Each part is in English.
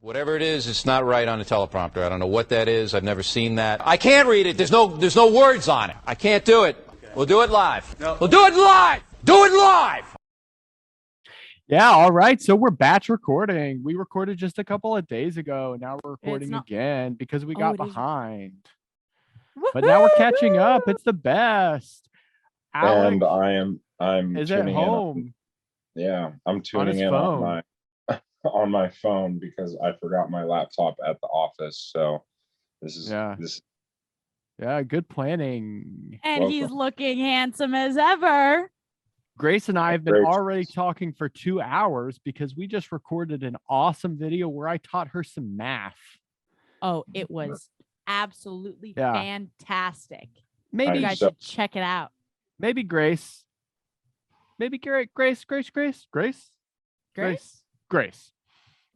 Whatever it is, it's not right on the teleprompter. I don't know what that is. I've never seen that. I can't read it. There's no words on it. I can't do it. Okay. We'll do it live. No. We'll do it live. Do it live. Yeah, all right. So we're batch recording. We recorded just a couple of days ago, and now we're recording again because we got behind. But now we're catching up. It's the best. Alec, and I'm is at home. I'm tuning in on my phone because I forgot my laptop at the office. So this is good planning. And welcome. He's looking handsome as ever. Grace and I have been already talking for 2 hours because we just recorded an awesome video where I taught her some math. Oh, it was absolutely fantastic. Maybe you guys should check it out. Maybe Grace. Maybe Grace.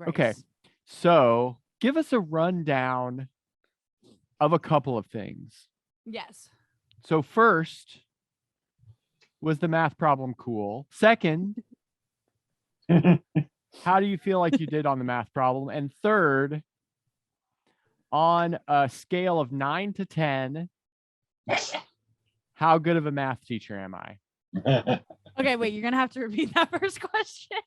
Okay. So give us a rundown of a couple of things. Yes. So first, was the math problem cool? Second, how do you feel like you did on the math problem? And third, on a scale of 9 to 10, how good of a math teacher am I? Okay, wait, you're going to have to repeat that first question.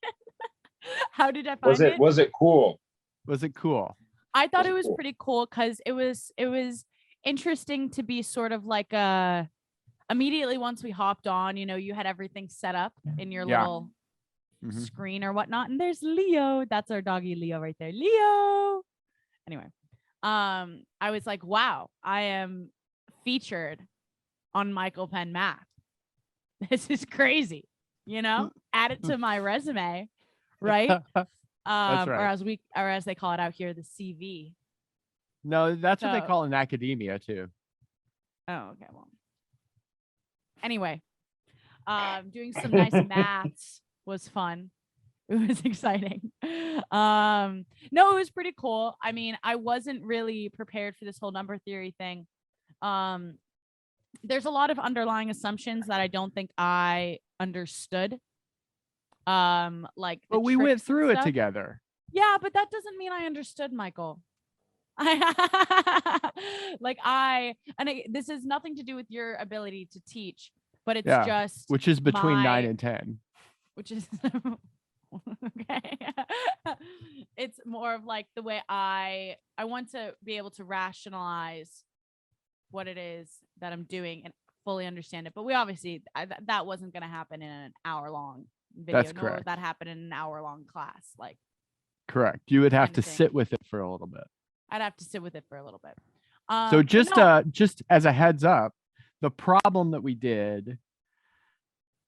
How did I find it? Was it cool? Was it cool? I thought it was pretty cool because it was interesting to be sort of like immediately once we hopped on, you had everything set up in your little screen or whatnot. And there's Leo. That's our doggy Leo right there. Leo. Anyway, I was like, wow, I am featured on Michael Penn Math. This is crazy. Add it to my resume, right? That's right. Or as they call it out here, the CV. No, that's what they call it in academia too. Oh, okay. Well, anyway, doing some nice maths was fun. It was exciting. No, it was pretty cool. I mean, I wasn't really prepared for this whole number theory thing. There's a lot of underlying assumptions that I don't think I understood. But we went through it together. Yeah, but that doesn't mean I understood, Michael. This has nothing to do with your ability to teach, but it's just which is between 9 and 10, which is okay. It's more of like the way I want to be able to rationalize what it is that I'm doing and fully understand it. But we obviously that wasn't going to happen in an hour-long video. That's correct. That happened in an hour-long class. Correct. You would have to sit with it for a little bit. I'd have to sit with it for a little bit. So just as a heads up, the problem that we did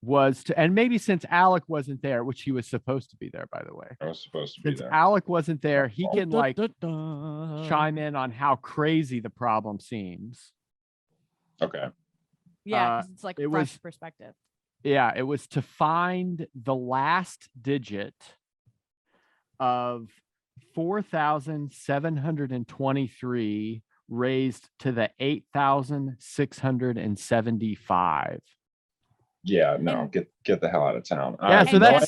was and maybe since Alec wasn't there, which he was supposed to be there, by the way. I was supposed to be there. Since Alec wasn't there, he can chime in on how crazy the problem seems. Okay. Yeah, because it's like fresh perspective. Yeah, it was to find the last digit of 4,723 raised to the 8,675. Yeah, no, get the hell out of town. Yeah, so that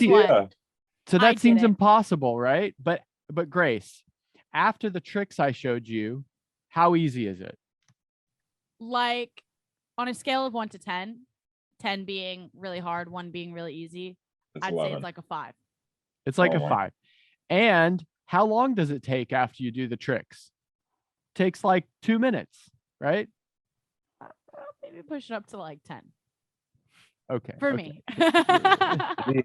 seems impossible, right? But Grace, after the tricks I showed you, how easy is it? Like on a scale of 1 to 10, 10 being really hard, 1 being really easy, I'd 11. say it's like a 5. It's like a 5. And how long does it take after you do the tricks? Takes like 2 minutes, right? Maybe push it up to like 10. Okay. For me.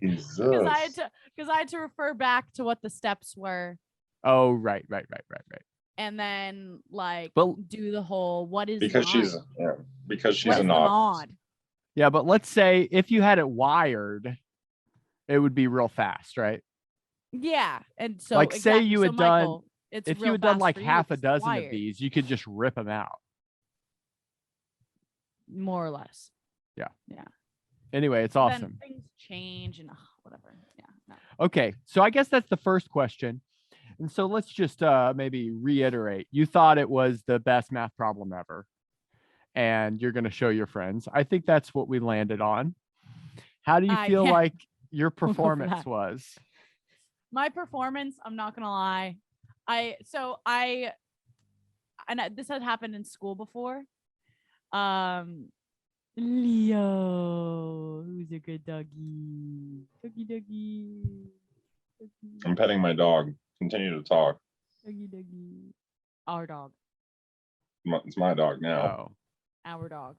Jesus. Because I had to refer back to what the steps were. Oh, right. And then do the whole because she's a nod. Yeah, but let's say if you had it wired, it would be real fast, right? Yeah, and so say you had done, if you had done like half a dozen wired. of these, you could just rip them out. More or less. Yeah. Yeah. Anyway, it's awesome. Then things change and whatever. Yeah. No. Okay, so I guess that's the first question. And so let's just maybe reiterate. You thought it was the best math problem ever, and you're going to show your friends. I think that's what we landed on. How do you feel like your performance was? My performance, I'm not going to lie. This had happened in school before. Leo, who's a good doggy? Doggy. I'm petting my dog. Continue to talk. Doggy. Our dog. It's my dog now. Oh. Our dog.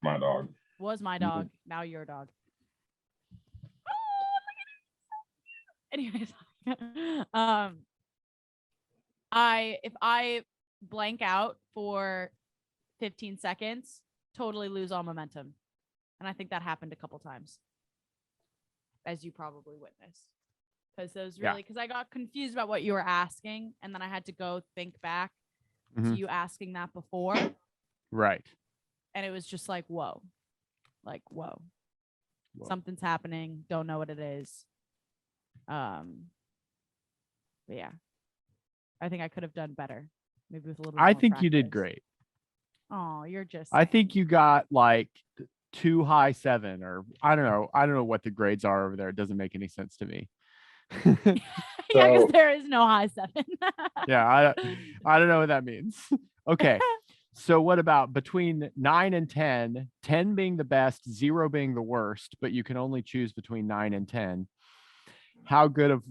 My dog. Was my dog. Now your dog. Anyways, if I blank out for 15 seconds, totally lose all momentum. And I think that happened a couple times, as you probably witnessed. Because I got confused about what you were asking, and then I had to go think back to you asking that before. Right. And it was just like, whoa. Something's happening. Don't know what it is. But yeah, I think I could have done better. Maybe with a little bit I more think you did practice. great. Oh, you're just. I think you got like 2 high 7, or I don't know what the grades are over there. It doesn't make any sense to me. Yeah, because there is no high 7. Yeah, I don't know what that means. Okay. So what about between 9 and 10, 10 being the best, 0 being the worst, but you can only choose between 9 and 10. How good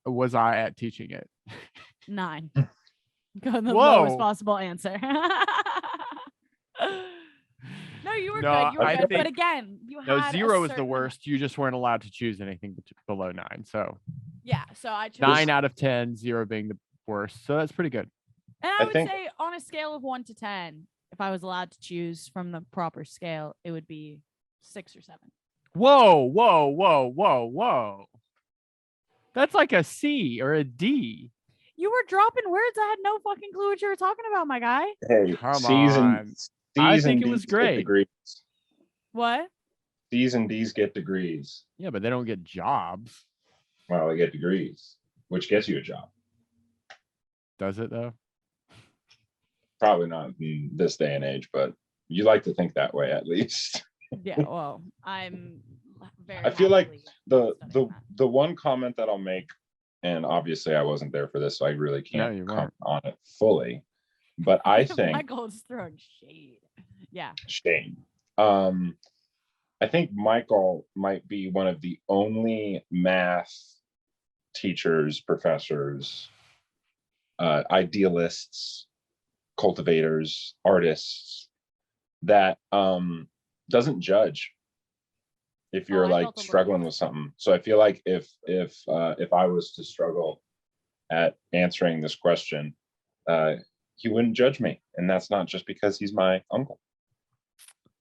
was I at teaching it? 9. Go the lowest possible answer. No, you were good. You were good. But again, you had 0 is the worst. You just weren't allowed to choose anything below 9. So yeah, so I chose 9 out of 10, 0 being the worst. So that's pretty good. And I would say on a scale of 1 to 10, if I was allowed to choose from the proper scale, it would be 6 or 7. Whoa. That's like a C or a D. You were dropping words. I had no fucking clue what you were talking about, my guy. Hey, come on. I think it was great. What? C's and D's get degrees. Yeah, but they don't get jobs. Well, they get degrees, which gets you a job. Does it though? Probably not in this day and age, but you like to think that way at least. Yeah, well, I'm very. I feel like the one comment that I'll make, and obviously I wasn't there for this, so I really can't comment on it fully. But I think Michael's throwing shade. Yeah. Shade. I think Michael might be one of the only math teachers, professors, idealists, cultivators, artists that doesn't judge if you're like struggling with something. So I feel like if I was to struggle at answering this question, he wouldn't judge me, and that's not just because he's my uncle.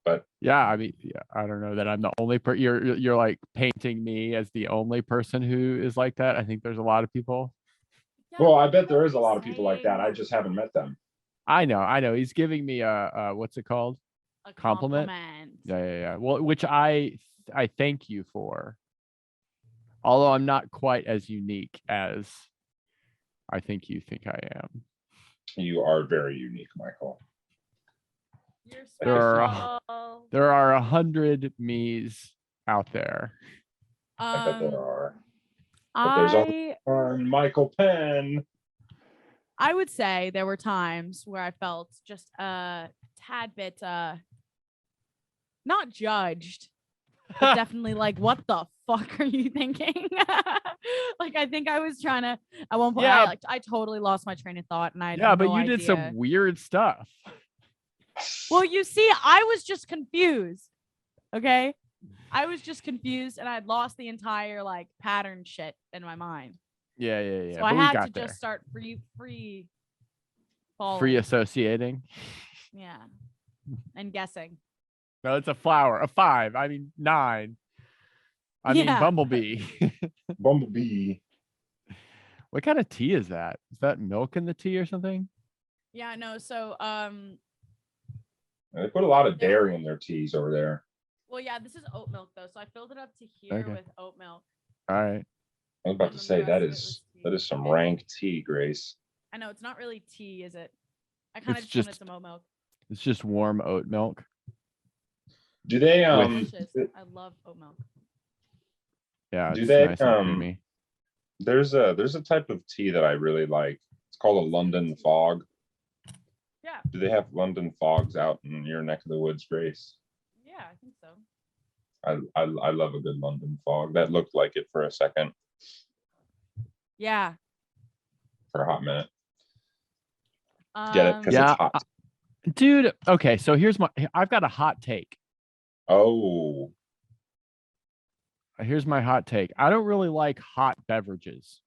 But yeah, I mean, yeah, I don't know that I'm the only you're like painting me as the only person who is like that. I think there's a lot of people. Well, I bet there is a lot of people like that. I just haven't met them. I know. He's giving me a what's it called? A compliment. Yeah. Well, which I thank you for. Although I'm not quite as unique as I think you think I am. You are very unique, Michael. You're special. There are 100 me's out there. I bet there are. But there's only one Michael Penn. I would say there were times where I felt just a tad bit not judged, but definitely like, what the fuck are you thinking? Like, I think I was trying to at one point. Yeah. I totally lost my train of thought, and I had no idea. Did some weird stuff. Well, you see, I was just confused. Okay, I was just confused, and I'd lost the entire like pattern shit in my mind. Yeah. So I had to just start free associating. Yeah, and guessing. No, it's a flower. A 5. I mean 9. I mean Bumblebee. Bumblebee. What kind of tea is that? Is that milk in the tea or something? Yeah, no. So they put a lot of dairy in their teas over there. Well, yeah, this is oat milk though, so I filled it up to here with oat milk. All right. I was about to say that is some rank tea, Grace. I know, it's not really tea, is it? I kind of just wanted some oat milk. It's just warm oat milk. Do they delicious. I love oat milk. Yeah. Do they nice and creamy. There's a type of tea that I really like It's called a London fog. Yeah. Do they have London fogs out in your neck of the woods, Grace? Yeah, I think so. I love a good London fog. That looked like it for a second. Yeah. For a hot minute. Get it? Because Yeah, it's hot. dude. Okay, so I've got a hot take. Oh. Here's my hot take. I don't really like hot beverages.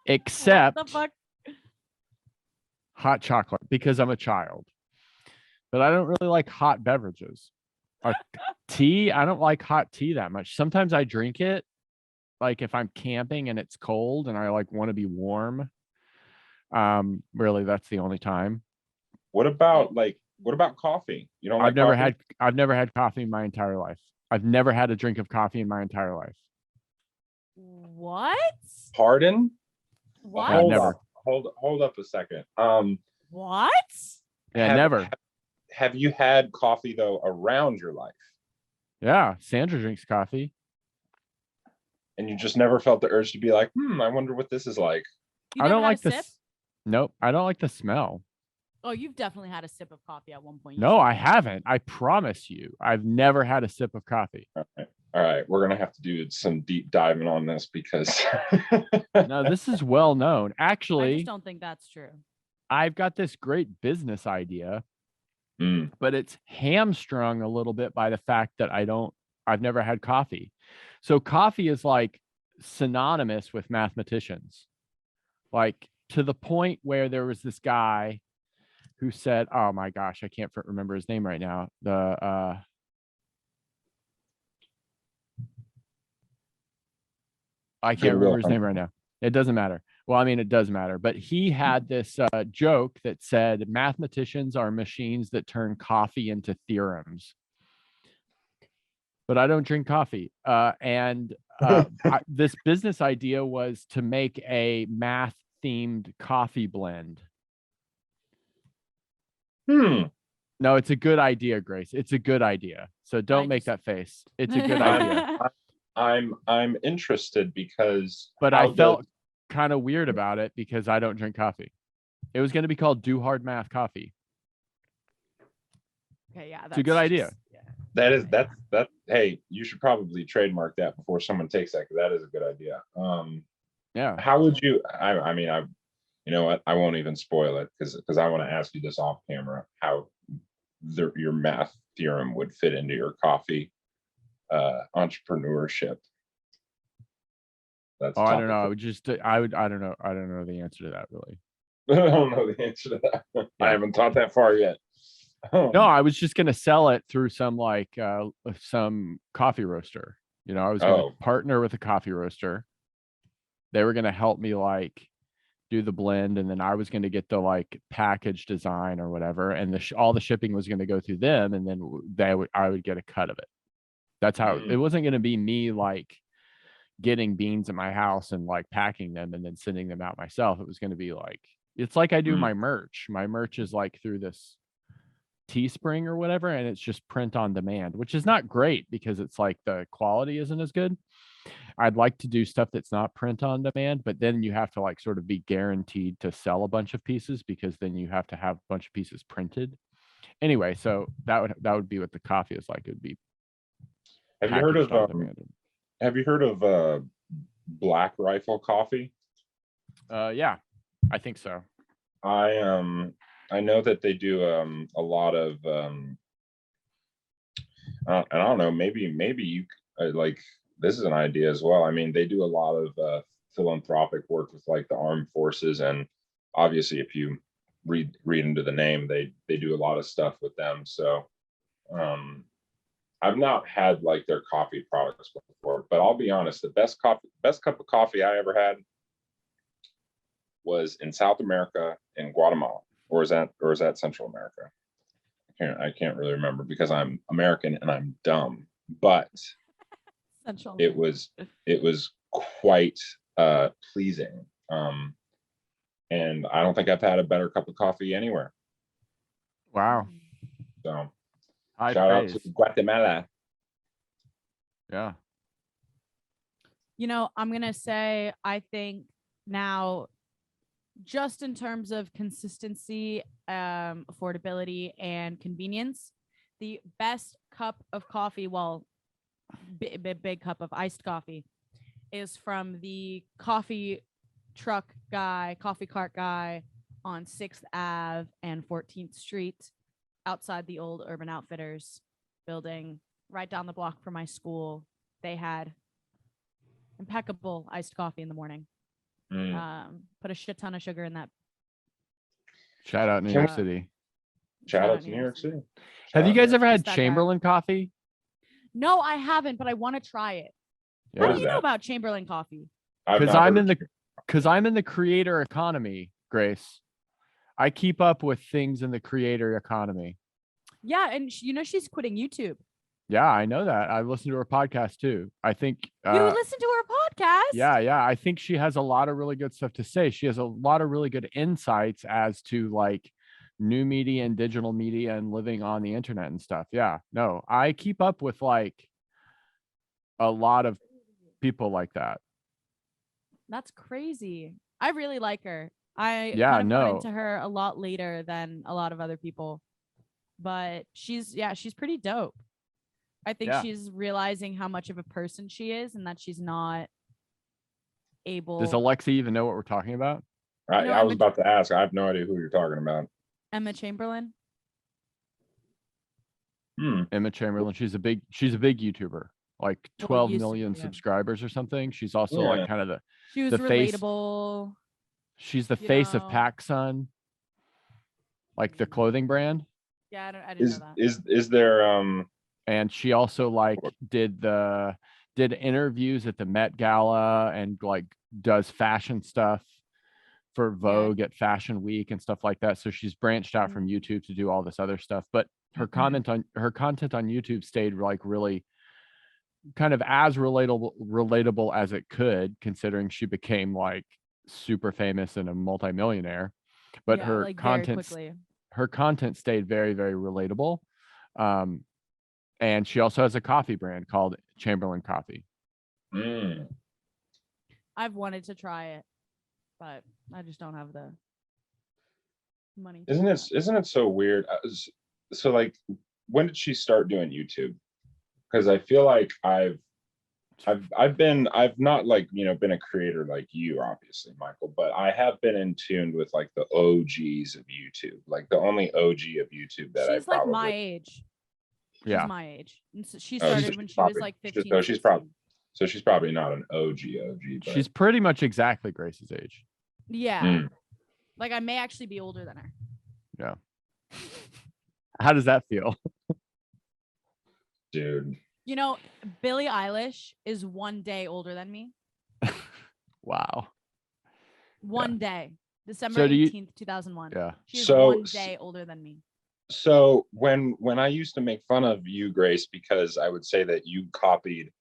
Except What the fuck? hot chocolate because I'm a child. But I don't really like hot beverages. Tea, I don't like hot tea that much. Sometimes I drink it like if I'm camping and it's cold and I like want to be warm. Really that's the only time. What about coffee? You don't like I've never had coffee in my entire life. I've never had a drink of coffee in my entire life. What? Pardon? What? Hold up a second. What? Yeah, never. Have you had coffee though around your life? Yeah, Sandra drinks coffee. And you just never felt the urge to be like, I wonder what this is like. You I don't never had like a sip? Nope, I don't like the smell. Oh, you've definitely had a sip of coffee at one point. No, I haven't. I promise you. I've never had a sip of coffee. All right. We're going to have to do some deep diving on this because. No, this is well known. Actually, I just don't think that's true. I've got this great business idea, but it's hamstrung a little bit by the fact that I've never had coffee. So coffee is like synonymous with mathematicians, like to the point where there was this guy who said, oh my gosh, I can't remember his name right now. I can't remember his name right now. It doesn't matter. Well, I mean, it does matter, but he had this joke that said mathematicians are machines that turn coffee into theorems. But I don't drink coffee. This business idea was to make a math themed coffee blend. No, it's a good idea, Grace. It's a good idea. So don't make that face. It's a good idea. I'm interested because I felt kind of weird about it because I don't drink coffee. It was going to be called Do Hard Math Coffee. Okay, yeah, it's a good idea. That hey, you should probably trademark that before someone takes that, because that is a good idea. Yeah. How would you? I mean, you know what? I won't even spoil it because I want to ask you this off camera. How your math theorem would fit into your coffee entrepreneurship. That's I don't know. I don't know. I don't know the answer to that really. I don't know the answer to that. Yeah. I haven't thought that far yet. No, I was just going to sell it through some coffee roaster. You know, I was going to partner with a coffee roaster. They were going to help me do the blend, and then I was going to get the package design or whatever, and all the shipping was going to go through them, and then I would get a cut of it. That's how it wasn't going to be me getting beans at my house and packing them and then sending them out myself. It was going to be it's like I do my merch. My merch is through this Teespring or whatever, and it's just print on demand, which is not great because it's the quality isn't as good. I'd like to do stuff that's not print on demand, but then you have to sort of be guaranteed to sell a bunch of pieces, because then you have to have a bunch of pieces printed. Anyway, so that would be what the coffee is like. It would be. Have you heard of Black Rifle coffee? Yeah, I think so. I know that they do a lot of I don't know, maybe you this is an idea as well. I mean, they do a lot of philanthropic work with the armed forces, and obviously if you read into the name, they do a lot of stuff with them. So I've not had their coffee products before, but I'll be honest, the best cup of coffee I ever had was in South America, in Guatemala. Or is that Central America? I can't really remember because I'm American and I'm dumb. But it was quite pleasing. And I don't think I've had a better cup of coffee anywhere. Wow. So shout out to Guatemala. Yeah. I'm going to say, I think now, just in terms of consistency, affordability, and convenience, the best cup of coffee, well, big cup of iced coffee, is from the coffee cart guy on 6th Ave and 14th Street outside the old Urban Outfitters building right down the block from my school. They had impeccable iced coffee in the morning. Put a shit ton of sugar in that. Shout out New York City. Shout out to New York City. Have you guys ever had That Chamberlain coffee? No, I haven't, but I want to try it. Yeah. What do you know about Chamberlain coffee? Because I'm in the creator economy, Grace. I keep up with things in the creator economy. Yeah, and she's quitting YouTube. Yeah, I know that. I listen to her podcast too. I think you listen to her podcast? Yeah. I think she has a lot of really good stuff to say. She has a lot of really good insights as to like new media and digital media and living on the internet and stuff. Yeah, no, I keep up with like a lot of people like that. That's crazy. I really like her. I got into her a lot later than a lot of other people, but she's pretty dope. I think she's realizing how much of a person she is and that she's not able. Does Alexa even know what we're talking about? I was about to ask. I have no idea who you're talking about. Emma Chamberlain. Emma Chamberlain. She's a big YouTuber, like 12 million subscribers or something. She's also like kind of she was relatable. Face. She's the face of PacSun, like the clothing brand. Yeah, I didn't know that. Is there And she also like did interviews at the Met Gala and like does fashion stuff for Vogue at Fashion Week and stuff like that. So she's branched out from YouTube to do all this other stuff. But her content on YouTube stayed like really kind of as relatable as it could, considering she became like super famous and a multimillionaire. But her content stayed very, very relatable. And she also has a coffee brand called Chamberlain Coffee. I've wanted to try it, but I just don't have the money. Isn't it so weird? So like, when did she start doing YouTube? Because I feel like I've not like, been a creator like you, obviously, Michael, but I have been in tune with like the OGs of YouTube, like the only OG of YouTube that she's like my age. She's my age. And so she started when she was like 15. So she's probably not an OG. But she's pretty much exactly Grace's age. Yeah. Like I may actually be older than her. Yeah. How does that feel? Dude. Billie Eilish is 1 day older than me. Wow. One day. December 18th, 2001. Yeah. She's 1 day older than me. So when I used to make fun of you, Grace, because I would say that you copied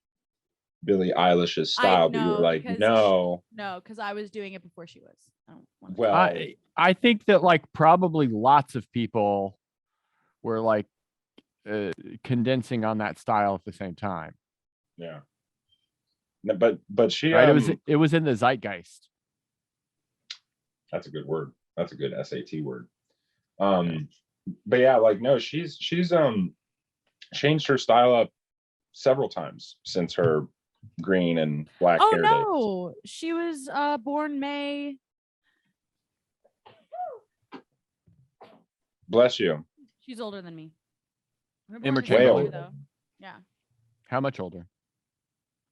Billie Eilish's style, but you were like, no, because I was doing it before she was. I think that like probably lots of people were like condensing on that style at the same time. Yeah. No, but she it was in the zeitgeist. That's a good word. That's a good SAT word. But yeah, like no, she's changed her style up several times since her green and black hair days. No, she was born May. Bless you. She's older than me. Way older. Though. Yeah. How much older?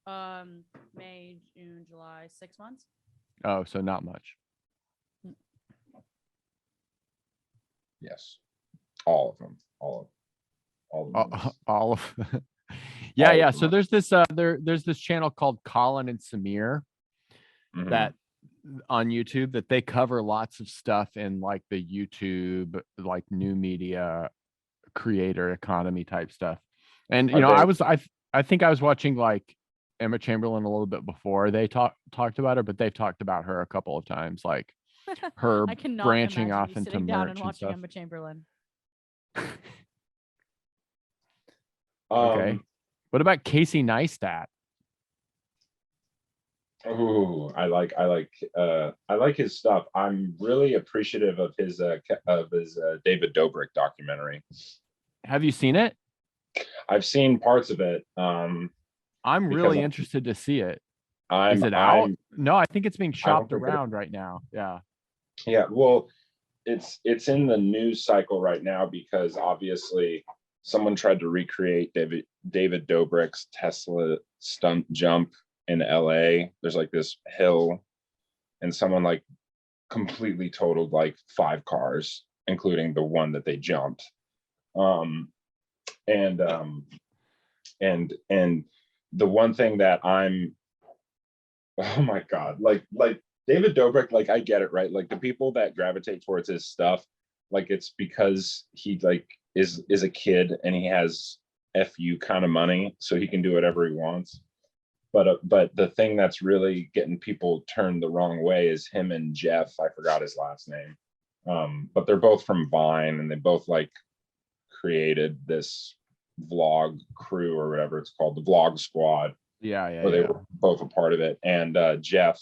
May, June, July, 6 months. Oh, so not much. Yes. All of them. Yeah. So there's this there's this channel called Colin and Samir that on YouTube that they cover lots of stuff in like the YouTube like new media creator economy type stuff. And I think I was watching like Emma Chamberlain a little bit before they talked about her, but they've talked about her a couple of times, like her branching off into merch and stuff. Emma Chamberlain. Okay. What about Casey Neistat? Oh, I like his stuff. I'm really appreciative of his David Dobrik documentary. Have you seen it? I've seen parts of it. I'm Because really interested to see it. Is I'm it out? I'm No, I think it's being I don't shopped think that around right now. Yeah. yeah, well, it's in the news cycle right now because obviously someone tried to recreate David Dobrik's Tesla stunt jump in LA. There's like this hill and someone like completely totaled like 5 cars, including the one that they jumped. Um and and the one thing that I'm oh my god, like David Dobrik, like I get it, right? Like the people that gravitate towards his stuff, like it's because he like is a kid and he has fu kind of money, so he can do whatever he wants. But the thing that's really getting people turned the wrong way is him and Jeff. I forgot his last name, but they're both from Vine, and they both like created this vlog crew or whatever it's called, the Vlog Squad, Yeah. where they were both a part of it. And Jeff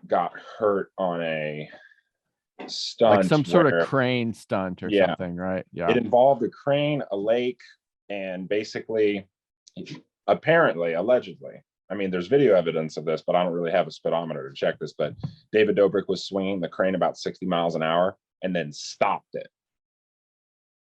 got hurt on a stunt, like some sort where, of crane stunt or yeah, something, right? Yeah. it involved a crane, a lake, and basically, apparently, allegedly, I mean, there's video evidence of this, but I don't really have a speedometer to check this. But David Dobrik was swinging the crane about 60 miles an hour and then stopped it.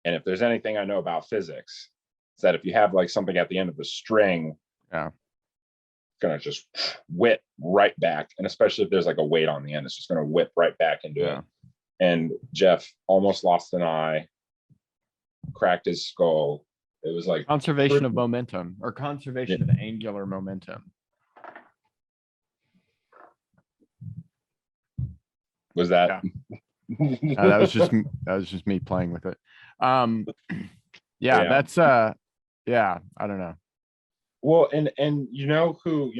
And if there's anything I know about physics, it's that if you have like something at the end of the string, Yeah. it's gonna just whip right back. And especially if there's like a weight on the end, it's just gonna whip right back into Yeah. it. And Jeff almost lost an eye, cracked his skull. It was like Conservation of momentum, or conservation of angular momentum. was that That was just me playing with it. Yeah, Yeah. that's yeah, I don't know. Well, and you know who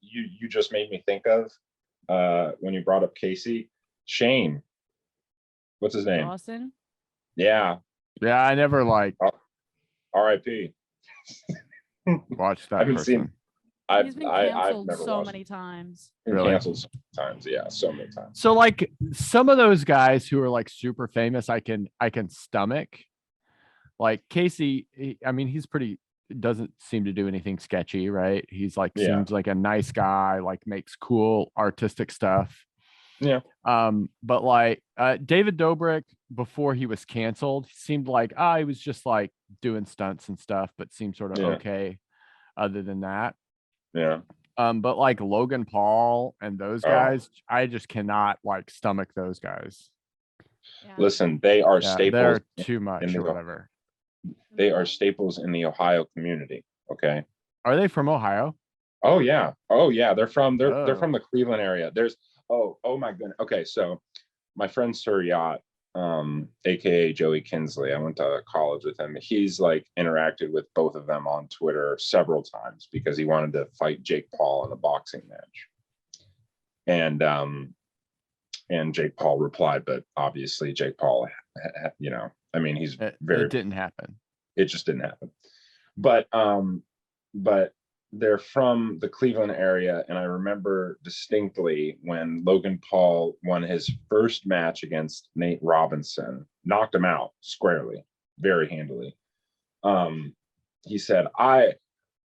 you just made me think of when you brought up Casey? Shane. What's his name? Dawson. Yeah. Yeah, I never like R.I.P. watched that I haven't person. seen. I've He's been I've canceled never so watched many times. Been Really? canceled so many times. Yeah, so many times. So like some of those guys who are like super famous, I can stomach. Like Casey, I mean, he's pretty, doesn't seem to do anything sketchy, right? He's like Yeah. seems like a nice guy, like makes cool artistic stuff. Yeah. But like David Dobrik, before he was canceled, seemed like he was just like doing stunts and stuff, but seemed sort of okay other than that. Yeah. But like Logan Paul and those guys, I just cannot like stomach those guys. Yeah. Listen, they are Yeah, staples. they're too much in or the- whatever. They are staples in the Ohio community. Okay. Are they from Ohio? Oh yeah. They're from Oh. the Cleveland area. There's oh my goodness. Okay, so my friend Sir Yacht, aka Joey Kinsley, I went to college with him. He's like interacted with both of them on Twitter several times because he wanted to fight Jake Paul in a boxing match. And Jake Paul replied, but obviously Jake Paul, you know, I mean, he's It very, didn't happen. it just didn't happen. But they're from the Cleveland area, and I remember distinctly when Logan Paul won his first match against Nate Robinson, knocked him out squarely, very handily. He said,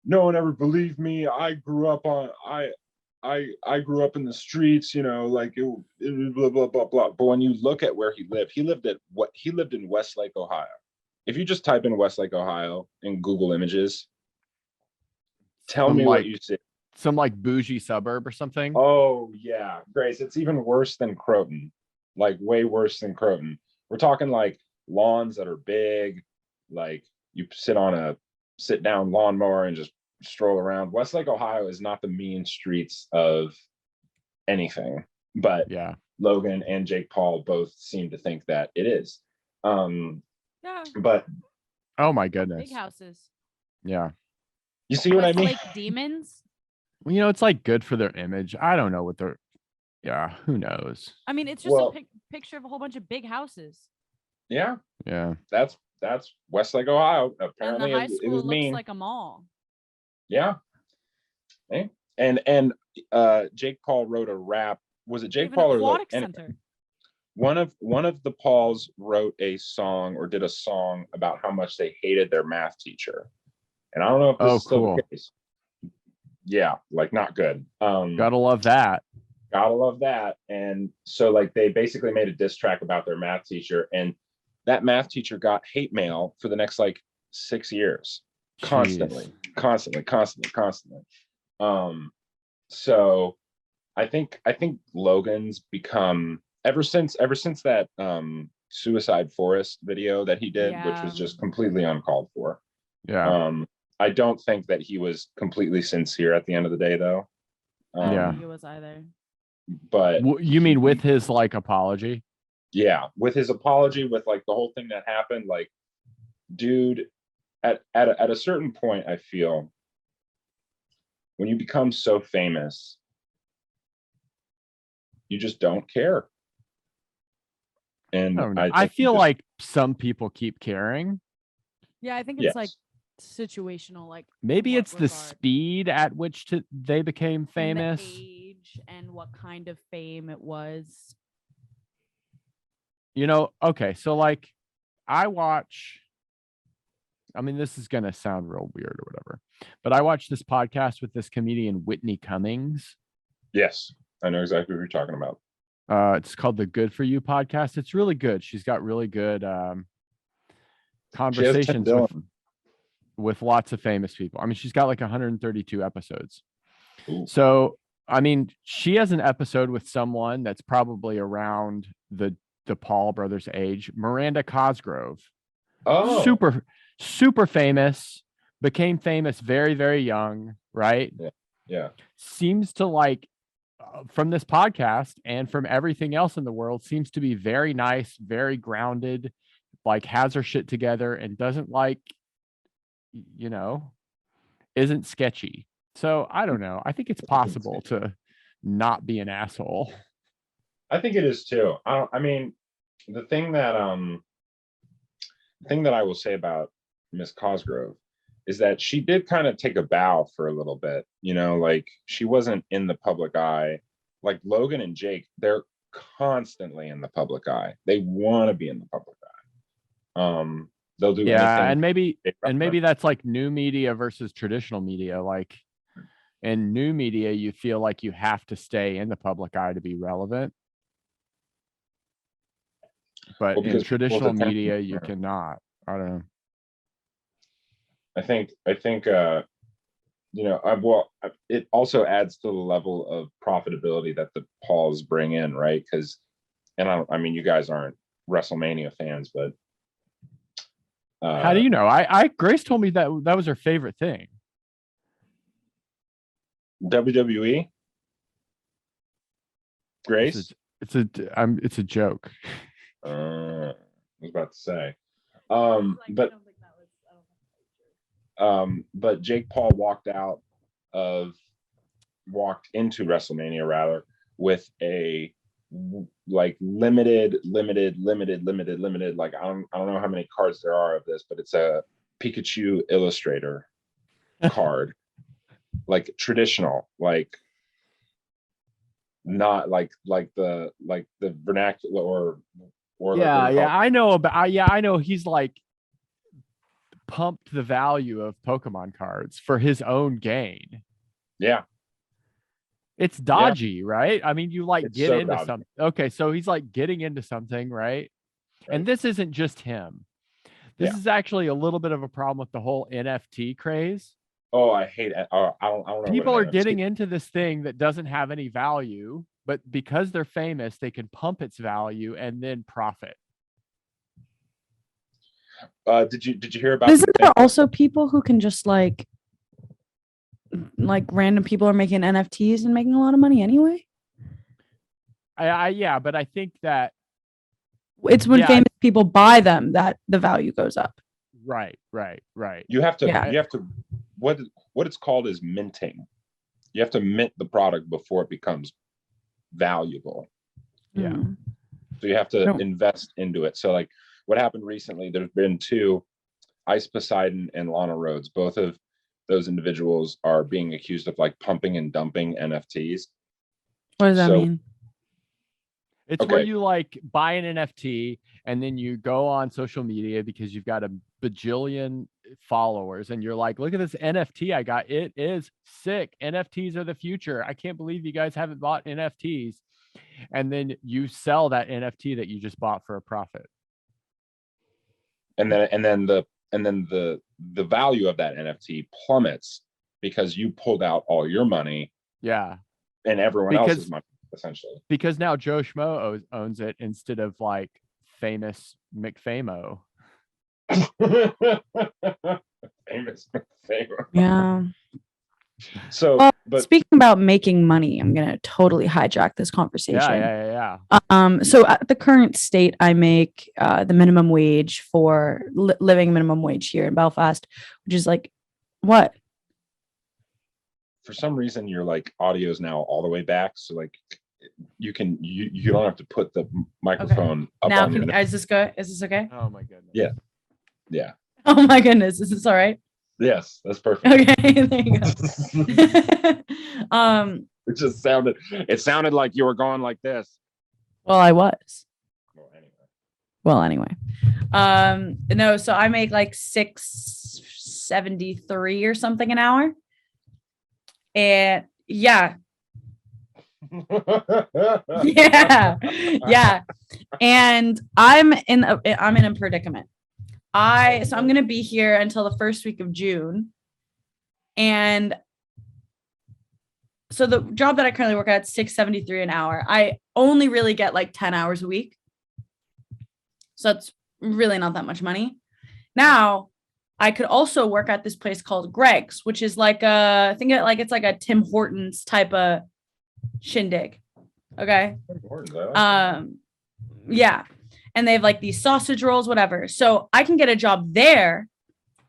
no one ever believed me. I grew up in the streets, you know, like it blah blah blah blah. But when you look at where he lived in Westlake, Ohio. If you just type in Westlake, Ohio in Google Images, tell me what you see. Some like bougie suburb or something. Oh yeah, Grace, it's even worse than Croton, like way worse than Croton. We're talking like lawns that are big, like you sit down lawnmower and just stroll around. Westlake, Ohio is not the mean streets of anything, but Yeah. Logan and Jake Paul both seem to think that it is. Yeah. But Oh my goodness. Big houses. Yeah. you see what I mean? Like demons. Well, you know, it's like good for their image. I don't know what they're. Yeah. Who knows? I mean, it's just Well- a picture of a whole bunch of big houses. Yeah, Yeah. that's Westlake, Ohio. And Apparently, the high it school was looks mean. like a mall. Yeah. Hey, And Jake Paul wrote a rap. Was it Jake Even Paul or aquatic center. one of the Pauls wrote a song or did a song about how much they hated their math teacher. And I don't know if this is still the case. Yeah, like not good. Gotta love that. Gotta love that. And so like they basically made a diss track about their math teacher, and that math teacher got hate mail for the next like 6 years. Constantly. So I think Logan's become ever since that Suicide Forest video that he did, which was just completely uncalled for. Yeah. I don't think that he was completely sincere at the end of the day, though. I don't think he was either. But you mean with his like apology? Yeah, with his apology, with like the whole thing that happened, like, dude, at a certain point, I feel when you become so famous, you just don't care. And I feel like some people keep caring. Yeah, I think it's like situational. Like maybe it's the speed at which they became famous, and the age, and what kind of fame it was. You know, okay, so like I mean, this is gonna sound real weird or whatever, but I watched this podcast with this comedian Whitney Cummings. Yes, I know exactly what you're talking about. It's called the Good For You podcast. It's really good. She's got really good conversations with lots of famous people. I mean, she's got like 132 episodes. Ooh. So, I mean, she has an episode with someone that's probably around the Paul brothers' age, Miranda Cosgrove. Oh, super famous, became famous very, very young, right? Yeah. Seems to like, from this podcast and from everything else in the world, seems to be very nice, very grounded, like has her shit together and doesn't like, you know, isn't sketchy. So I don't know. I think it's possible to not be an asshole. I think it is too. I mean, the thing that I will say about Miss Cosgrove is that she did kind of take a bow for a little bit, you know, like she wasn't in the public eye. Like Logan and Jake, they're constantly in the public eye. They want to be in the public eye. They'll do anything. And maybe that's like new media versus traditional media. Like in new media, you feel like you have to stay in the public eye to be relevant. But in traditional media, you cannot. I don't know. I think you know, it also adds to the level of profitability that the Pauls bring in, right? Because, I mean, you guys aren't WrestleMania fans, but how do you know? I Grace told me that was her favorite thing. WWE. Grace, it's a joke. I was about to say, but Jake Paul walked into WrestleMania rather with a like limited, like I don't know how many cards there are of this, but it's a Pikachu Illustrator card, like traditional, like not like the vernacular or I know he's like pumped the value of Pokemon cards for his own gain. Yeah. It's dodgy, right? I mean, you like get into something. Okay, so he's like getting into something, right? And this isn't just him. This is actually a little bit of a problem with the whole NFT craze. Oh, I hate it. I don't know. People are getting into this thing that doesn't have any value, but because they're famous, they can pump its value and then profit. Did you hear about? Isn't there also people who can just like random people are making NFTs and making a lot of money anyway? Yeah, but I think that it's when famous people buy them that the value goes up. Right. You have to what it's called is minting. You have to mint the product before it becomes valuable. Yeah. So you have to invest into it. So like what happened recently, there's been two, Ice Poseidon and Lana Rhodes, both of those individuals are being accused of like pumping and dumping NFTs. What does that So- mean? It's where Okay. you like buy an NFT and then you go on social media because you've got a bajillion followers and you're like, look at this NFT I got. It is sick. NFTs are the future. I can't believe you guys haven't bought NFTs. And then you sell that NFT that you just bought for a profit. And then the value of that NFT plummets because you pulled out all your money Yeah. and everyone else's money, essentially. Because now Joe Schmo owns it instead of like famous McFamo. Famous McFamo. Yeah. So, Well, but speaking about making money, I'm gonna totally hijack this conversation. Yeah. So at the current state, I make the minimum wage for living minimum wage here in Belfast, which is like what? for some reason, your like audio is now all the way back, so like you don't have to put the microphone up Now on your is this good? Is this okay? Oh my goodness. Yeah. Oh my goodness, is this all right? Yes, that's perfect. Okay, there you go. It sounded like you were going like this. Well, I was. Well, anyway. No, so I make like 6.73 or something an hour. And yeah. Yeah. And I'm in a predicament. So I'm gonna be here until the first week of June. And so the job that I currently work at is 6.73 an hour. I only really get like 10 hours a week. So that's really not that much money. Now, I could also work at this place called Greg's, which is like it's like a Tim Hortons type of shindig. Okay. Yeah. And they have like these sausage rolls, whatever. So I can get a job there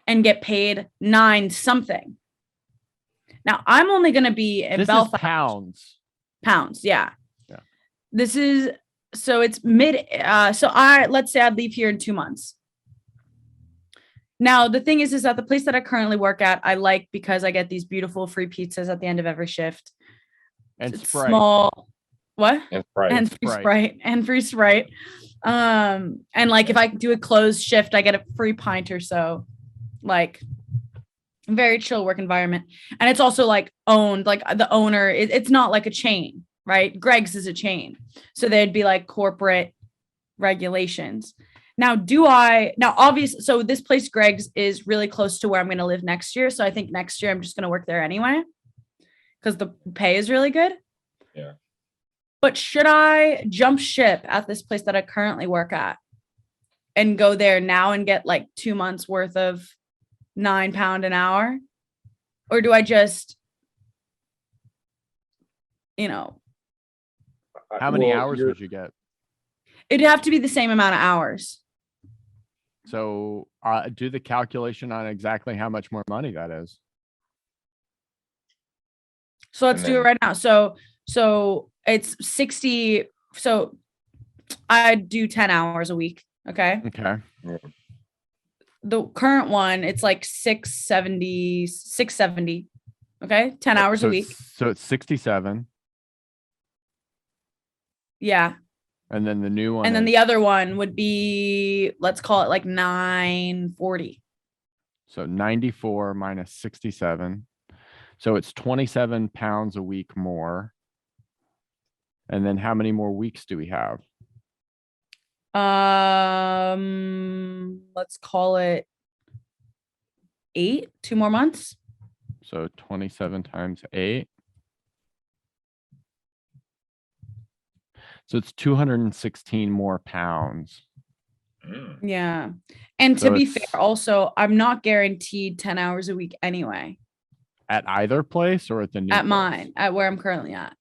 and get paid 9 something. Now I'm only going to be in Belfast. Is pounds. Pounds. Yeah. Yeah. So it's let's say I'd leave here in 2 months. Now, the thing is that the place that I currently work at, I like because I get these beautiful free pizzas at the end of every shift. And It's Sprite. small. What? And Sprite. And free Sprite. And free Sprite. And like if I do a closed shift, I get a free pint or so. Like very chill work environment. And it's also like owned, like the owner, it's not like a chain, right? Greg's is a chain. So there'd be like corporate regulations. Now, obviously, so this place, Greg's, is really close to where I'm going to live next year. So I think next year I'm just going to work there anyway because the pay is really good. Yeah. But should I jump ship at this place that I currently work at and go there now and get like 2 months worth of £9 an hour? Or do I just, How many hours would you get? it'd have to be the same amount of hours. So do the calculation on exactly how much more money that is. So let's do it right now. So it's 60. So I do 10 hours a week. Okay. Okay. The current one, it's like 670. Okay. 10 hours a week. So it's 67. Yeah. And then the new one. And then the other one would be, let's call it like 940. So 94 minus 67. So it's 27 pounds a week more. And then how many more weeks do we have? Let's call it 8, 2 more months. So 27 times 8. So it's 216 more pounds. Yeah. And to be fair, also, I'm not guaranteed 10 hours a week anyway. At either place or at the new At place? mine, at where I'm currently at.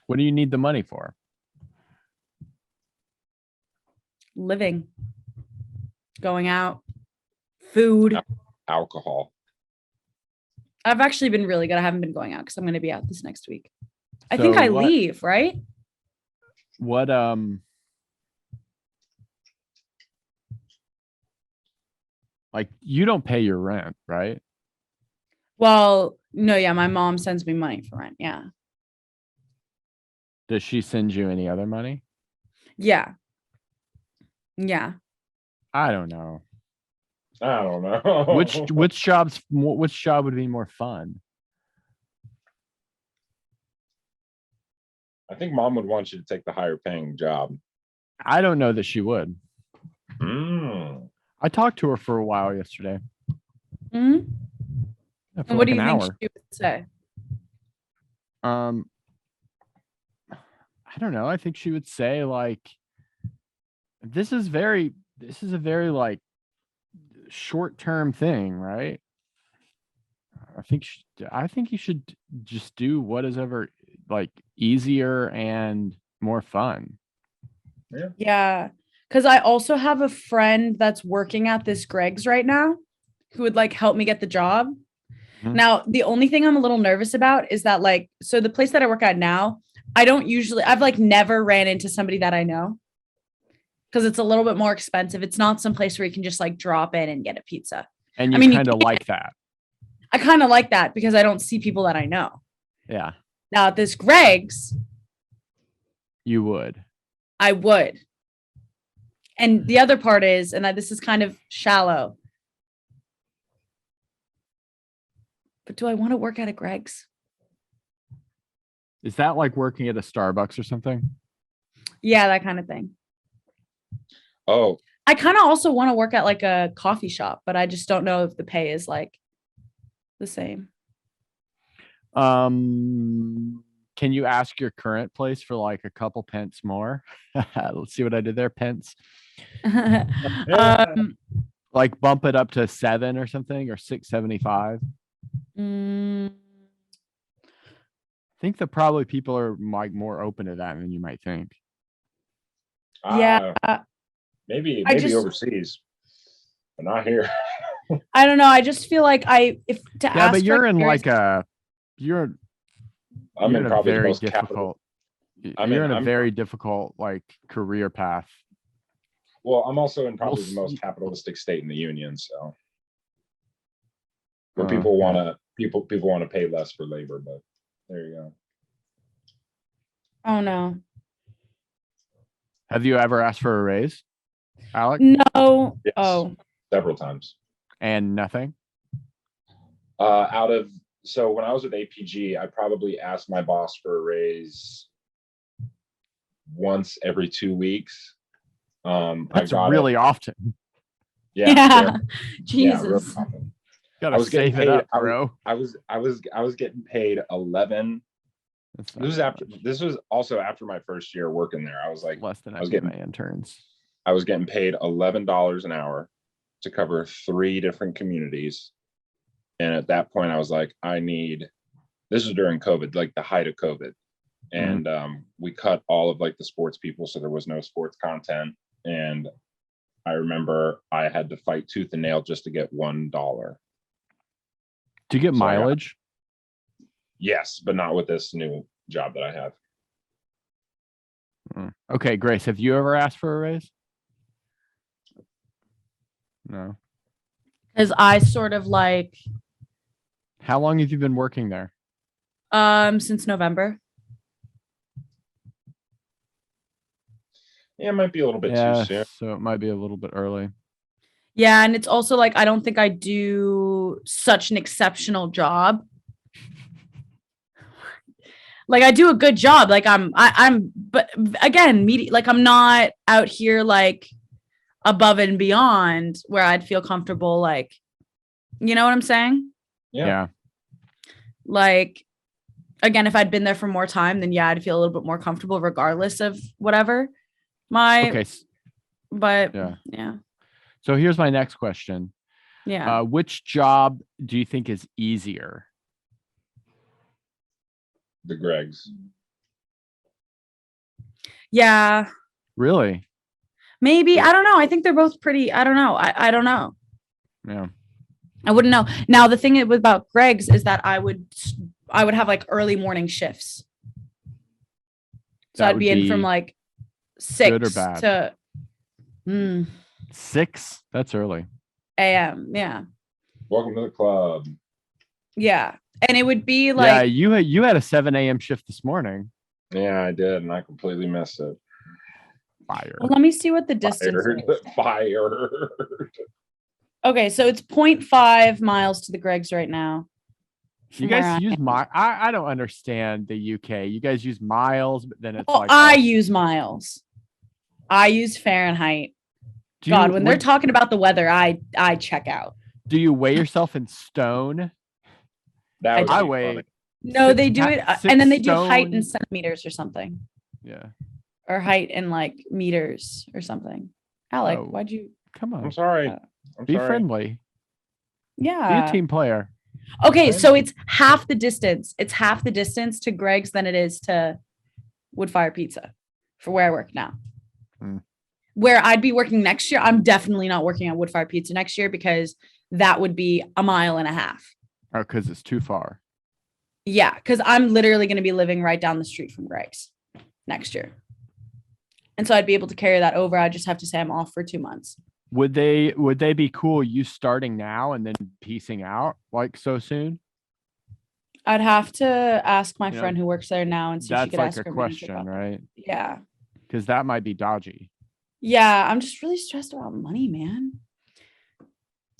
What do you need the money for? Living, going out, food. Alcohol. I've actually been really good. I haven't been going out because I'm going to be out this next week. I So think I leave, right? What Like you don't pay your rent, right? Well, no, yeah, my mom sends me money for rent. Yeah. Does she send you any other money? Yeah. Yeah. I don't know. I don't know. Which job would be more fun? I think mom would want you to take the higher paying job. I don't know that she would. Mm. I talked to her for a while yesterday. Hmm. Yeah, for And what like do an you think hour. she would say? I don't know. I think she would say like, this is a very like short-term thing, right? I think you should just do what is ever like easier and more fun. Yeah. Because I also have a friend that's working at this Greg's right now who would like help me get the job. Mhm. Now, the only thing I'm a little nervous about is that like, so the place that I work at now, I've like never ran into somebody that I know because it's a little bit more expensive. It's not some place where you can just like drop in and get a pizza. And I you mean, you kind of can. like that. I kind of like that because I don't see people that I know. Yeah, Now, at this Greg's, you would. I would. And the other part is, and this is kind of shallow, but do I want to work at a Greg's? Is that like working at a Starbucks or something? Yeah, that kind of thing. Oh, I kind of also want to work at like a coffee shop, but I just don't know if the pay is like the same. Can you ask your current place for like a couple pence more? Let's see what I did there. Pence. Like bump it up to 7 or something, or 6.75. mm, I think that probably people are like more open to that than you might think. yeah, maybe just- overseas, but not here. I don't know. I just feel like Yeah, ask but you're in curious- like you're I'm you're in in a probably the very most capital. difficult. I'm You're in- in a I'm- very difficult like career path. Well, I'm also in probably We'll the most see. capitalistic state in the union, so where Oh, people want yeah. to people want to pay less for labor, but there you go. Oh no. Have you ever asked for a raise, Alec? No. Yes. Oh. Several times. And nothing. So when I was with APG, I probably asked my boss for a raise once every 2 weeks. That's I got really often. Yeah. Yeah. Yeah, real Jesus. often. Gotta I was getting save it paid. up, bro. I was getting paid 11. That's This was also after my first year working there. I was like, less than I was I get my getting interns. I was getting paid $11 an hour to cover 3 different communities. And at that point, I was like, this was during COVID, like the height of COVID. And we cut all of like the sports people, so there was no sports content. And I remember I had to fight tooth and nail just to get $1. Do you get So mileage? Yes, but not with this new job that I have. Okay, Grace, have you ever asked for a raise? No. Because I sort of like How long have you been working there? since November. Yeah, it might be a little bit too soon. So it might be a little bit early. Yeah, and it's also like I don't think I do such an exceptional job. Like I do a good job. Like but again, like I'm not out here like above and beyond where I'd feel comfortable. Like, you know what I'm saying? Yeah. Like, again, if I'd been there for more time, then yeah, I'd feel a little bit more comfortable regardless of whatever. Okay. But Yeah. yeah. So here's my next question. Yeah. Which job do you think is easier? The Gregs. Yeah. Really? Maybe. I don't know. I think they're both pretty. I don't know. I don't know. Yeah. I wouldn't know. Now, the thing about Greg's is that I would have like early morning shifts. So That I'd be in would from be like 6 good or bad? to 6? That's early. a.m. Yeah. Welcome to the club. Yeah. And it would be Yeah, like, you had a 7 a.m. shift this morning. Yeah, I did, and I completely missed it. Fire. well, let me see what the distance Fired. is. Fired. Okay, so it's 0.5 miles to the Greg's right now. You from where guys I use am. I don't understand the UK. You guys use miles, but then it's Well, like I use miles. I use Fahrenheit. do you, God, when they're talking about the weather, I check out. do you weigh yourself in stone? That would I be weigh funny. No, they do it, and then they do height in stone. centimeters or something, Yeah. or height in like meters or something. Alec, Oh, why'd you? Come on. I'm sorry. I'm Be sorry. friendly. Be a Yeah. team player. Okay, so it's half the distance. It's half the distance to Greg's than it is to Woodfire Pizza for where I work now. Hmm. Where I'd be working next year, I'm definitely not working at Woodfire Pizza next year because that would be 1.5 miles. Oh, because it's too far. Yeah, because I'm literally going to be living right down the street from Greg's next year. And so I'd be able to carry that over. I just have to say I'm off for 2 months. Would they be cool you starting now and then piecing out like so soon? I'd have to ask my You know, friend who works there now and see if she That's could like ask a her manager question, about that. right? Yeah. Because that might be dodgy. Yeah, I'm just really stressed about money, man.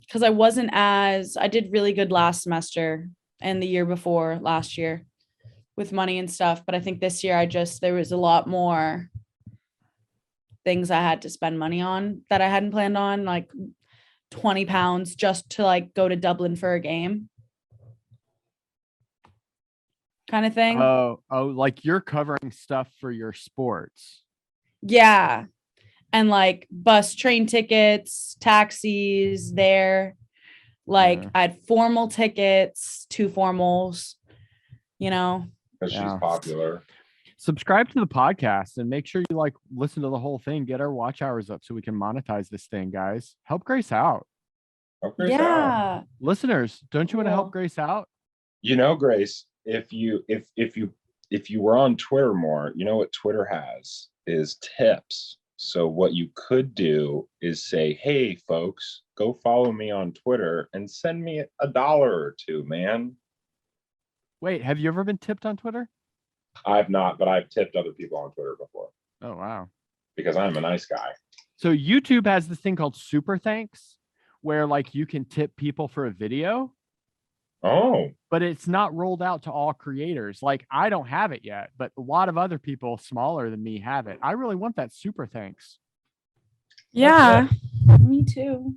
Because I did really good last semester and the year before last year with money and stuff. But I think this year there was a lot more things I had to spend money on that I hadn't planned on, like 20 pounds just to like go to Dublin for a game. Kind of thing. Oh, like you're covering stuff for your sports. Yeah. And like bus, train tickets, taxis there. Like Yeah. I had formal tickets, 2 formals, you know. Because she's Yeah. popular. Subscribe to the podcast and make sure you like listen to the whole thing. Get our watch hours up so we can monetize this thing, guys. Help Grace out. Help Grace out. Yeah. Listeners, don't you want to help Cool. Grace out? You know, Grace, if you were on Twitter more, you know what Twitter has is tips. So what you could do is say, hey folks, go follow me on Twitter and send me $1 or $2, man. Wait, have you ever been tipped on Twitter? I've not, but I've tipped other people on Twitter before Oh, wow. because I'm a nice guy. So YouTube has this thing called Super Thanks where like you can tip people for a video, Oh, but it's not rolled out to all creators. Like I don't have it yet, but a lot of other people smaller than me have it. I really want that Super Thanks. Yeah. Me too.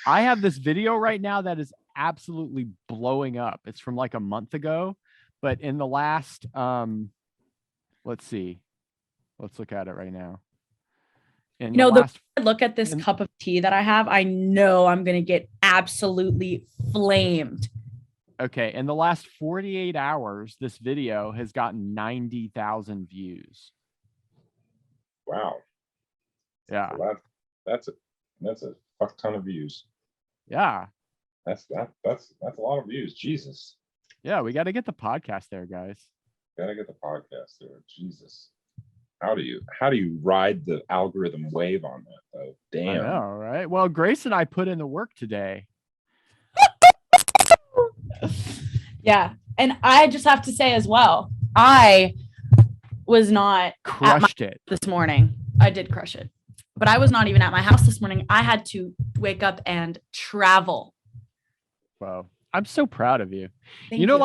I have this video right now that is absolutely blowing up. It's from like a month ago, but in the last let's see. Let's look at it right now. In You know, the last look at this cup of tea that I have. I know I'm going to get absolutely flamed. Okay, in the last 48 hours, this video has gotten 90,000 views. wow. Yeah. Well, that's a fuck ton of views. Yeah. That's a lot of views. Jesus. Yeah, we got to get the podcast there, guys. Gotta get the podcast there. Jesus. How do you ride the algorithm wave on that though? Damn. I know, right? Well, Grace and I put in the work today. Yeah. And I just have to say as well, I was not Crushed it this morning. I did crush it. But I was not even at my house this morning. I had to wake up and travel. Wow. I'm so proud of you. Thank You know,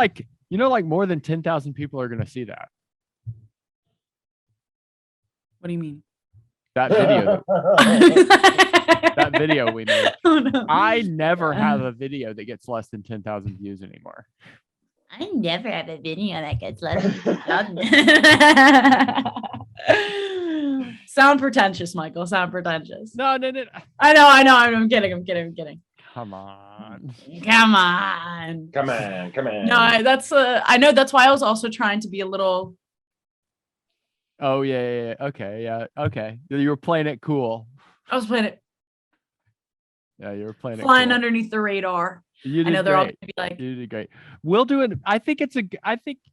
like more than 10,000 people are going to see that. What do you mean? That video, that video we made. Oh, no. I never have a video that gets less than 10,000 views anymore. I never have a video that gets less than Sound pretentious, Michael. Sound pretentious. No. I know. I'm kidding. Come on. Come on. Come on. No, that's I know that's why I was also trying to be a little. Oh, yeah. Okay. You were playing it cool. I was playing it Yeah, you were playing flying it cool. underneath the radar. You I did know they're all great. gonna be like, You did great. We'll do it. I think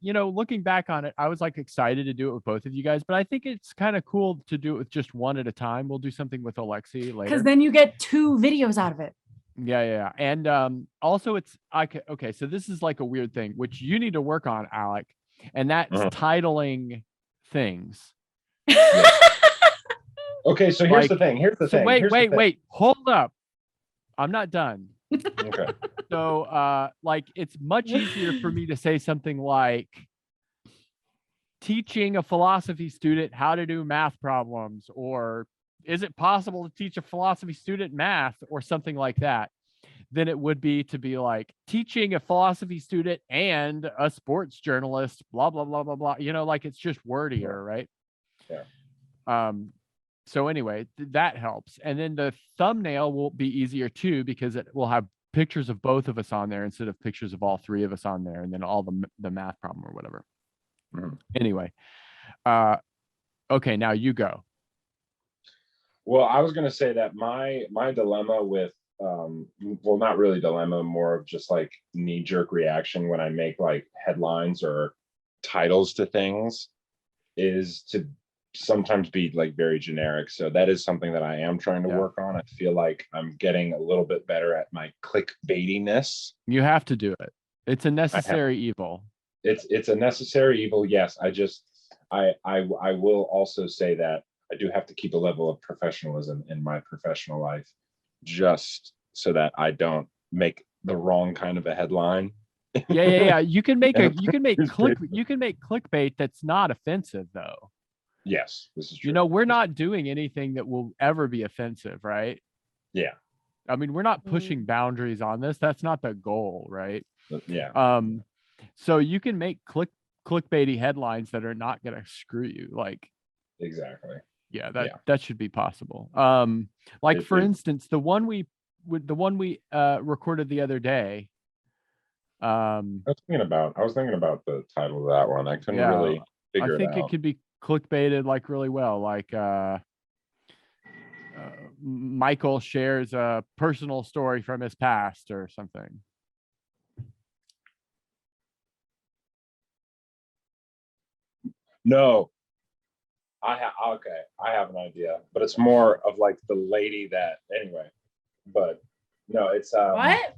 looking back on it, I was like excited to do it with both of you guys, but I think it's kind of cool to do it with just one at a time. We'll do something with Alexi later. because then you get 2 videos out of it. Yeah. And also okay, so this is like a weird thing, which you need to work on, Alec, and that's titling things. Okay, so here's the thing. Wait, hold up. I'm not done. Okay. So like it's much easier for me to say something like teaching a philosophy student how to do math problems, or is it possible to teach a philosophy student math, or something like that, than it would be to be like teaching a philosophy student and a sports journalist, blah, blah, blah, blah, blah. Like it's just wordier, right? Yeah. So anyway, that helps. And then the thumbnail will be easier too, because it will have pictures of both of us on there instead of pictures of all 3 of us on there, and then all the math problem or whatever. Anyway, okay, now you go. Well, I was going to say that my dilemma with well, not really dilemma, more of just like knee-jerk reaction when I make like headlines or titles to things is to sometimes be like very generic. So that is something that I am trying to work on. I feel like I'm getting a little bit better at my clickbaitiness. You have to do it. It's a necessary evil. It's a necessary evil. Yes. I will also say that I do have to keep a level of professionalism in my professional life, just so that I don't make the wrong kind of a headline. Yeah. You can make clickbait that's not offensive though. Yes, this is true. We're not doing anything that will ever be offensive, right? Yeah. I mean, we're not pushing boundaries on this. That's not the goal, right? Yeah. So you can make clickbaity headlines that are not going to screw you. Like, exactly. Yeah, that should be possible. For instance, the one we recorded the other day. I was thinking about the title of that one. I couldn't really figure it out. I think it could be clickbaited like really well. Like Michael shares a personal story from his past or something. No. I have an idea, but it's more of like the lady that anyway. But no, it's what?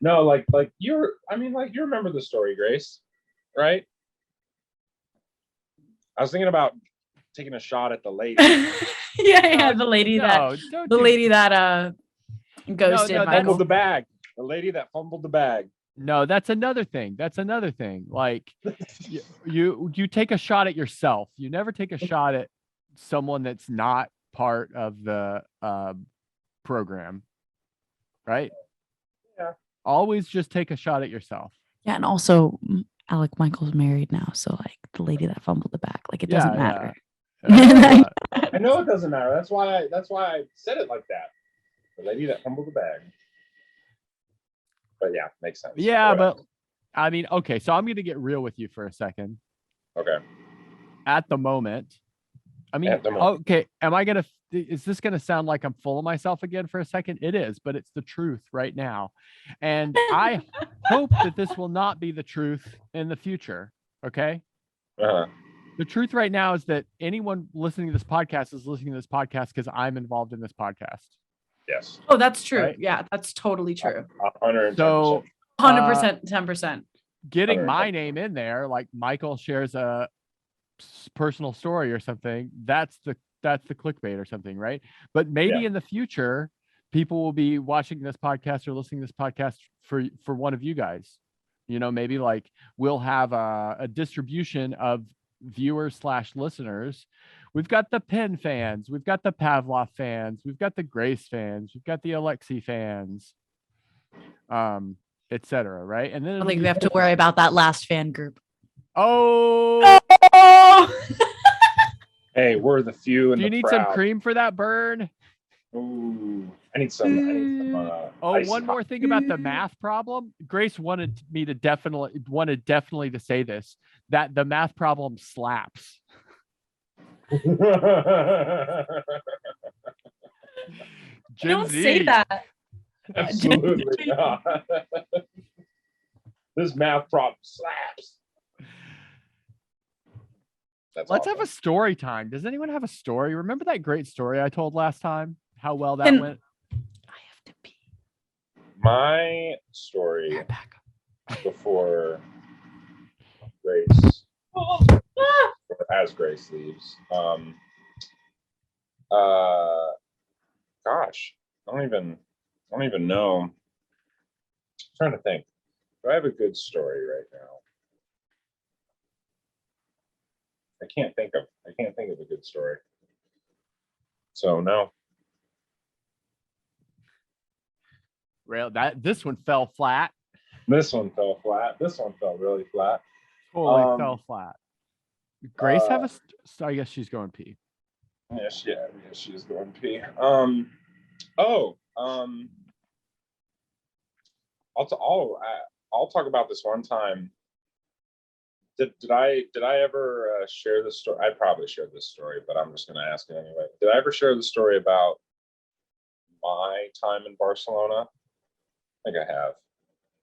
No, like you remember the story, Grace, right? I was thinking about taking a shot at the lady. The lady that ghosted Michael. Fumbled the bag. The lady that fumbled the bag. No, that's another thing. Like you take a shot at yourself. You never take a shot at someone that's not part of the program, right? Yeah. Always just take a shot at yourself. Yeah, and also Alec Michael's married now, so like the lady that fumbled the bag, like it doesn't matter. I know it doesn't matter. That's why I said it like that. The lady that fumbled the bag. But yeah, makes sense. Yeah, but I mean, okay, so I'm going to get real with you for a second. Okay. At the moment, okay, is this going to sound like I'm full of myself again for a second? It is, but it's the truth right now. And I hope that this will not be the truth in the future. Okay. The truth right now is that anyone listening to this podcast is listening to this podcast because I'm involved in this podcast. Yes. Oh, that's true. Right? Yeah, that's totally true. 110%. So 100%, 10%. Getting 110%. my name in there, like Michael shares a personal story or something, that's the clickbait or something, right? But maybe in the future, people will be watching this podcast or listening to this podcast for one of you guys. Maybe like we'll have a distribution of viewers/listeners. We've got the Penn fans, we've got the Pavloff fans, we've got the Grace fans, we've got the Alexi fans, etc. Right? And then I don't think we have to worry about that last fan group. Oh. Hey, we're the few and do you the need proud. some cream for that burn? Ooh, I need some One more thing about the math problem. Grace wanted definitely to say this, that the math problem slaps. Don't say that. Absolutely not. This math problem slaps. Let's have a story time. Does anyone have a story? Remember that great story I told last time? How well that went? I have to pee. My story before Grace, as Grace leaves. Gosh, I don't even know. I'm trying to think. Do I have a good story right now? I can't think of a good story. So no. This one fell flat. This one fell flat. This one fell really flat. Totally fell flat. Grace have a I guess she's going pee. Yeah, she's going pee. I'll talk about this one time. Did I ever share this story? I probably shared this story, but I'm just going to ask it anyway. Did I ever share the story about my time in Barcelona? I think I have.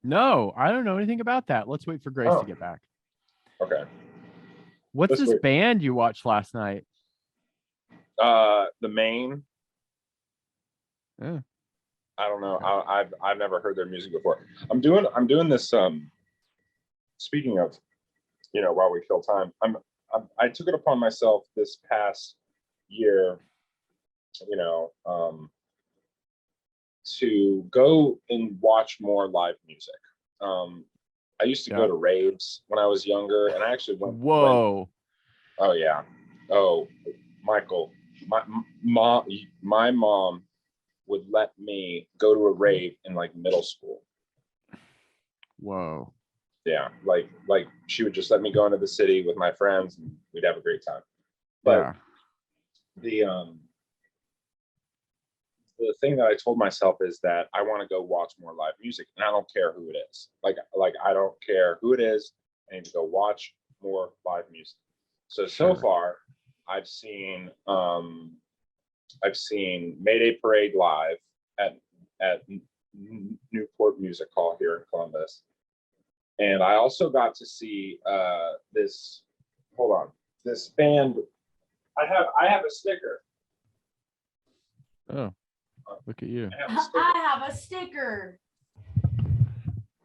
No, I don't know anything about that. Let's wait for Grace to get back. Okay. What's this band you watched last night? The Main. Yeah. I don't know. I've never heard their music before. I'm doing this. Speaking of, while we kill time, I took it upon myself this past year, to go and watch more live music. I used to go to raves when I was younger, and I actually went. Whoa. Oh yeah. Oh, Michael, my mom would let me go to a rave in like middle school. Whoa. Yeah, like she would just let me go into the city with my friends and we'd have a great time. But the thing that I told myself is that I want to go watch more live music, and I don't care who it is. Like I don't care who it is. I need to go watch more live music. So far, I've seen Mayday Parade live at Newport Music Hall here in Columbus, and I also got to see this band. I have a sticker. Oh, look at you! I have a sticker.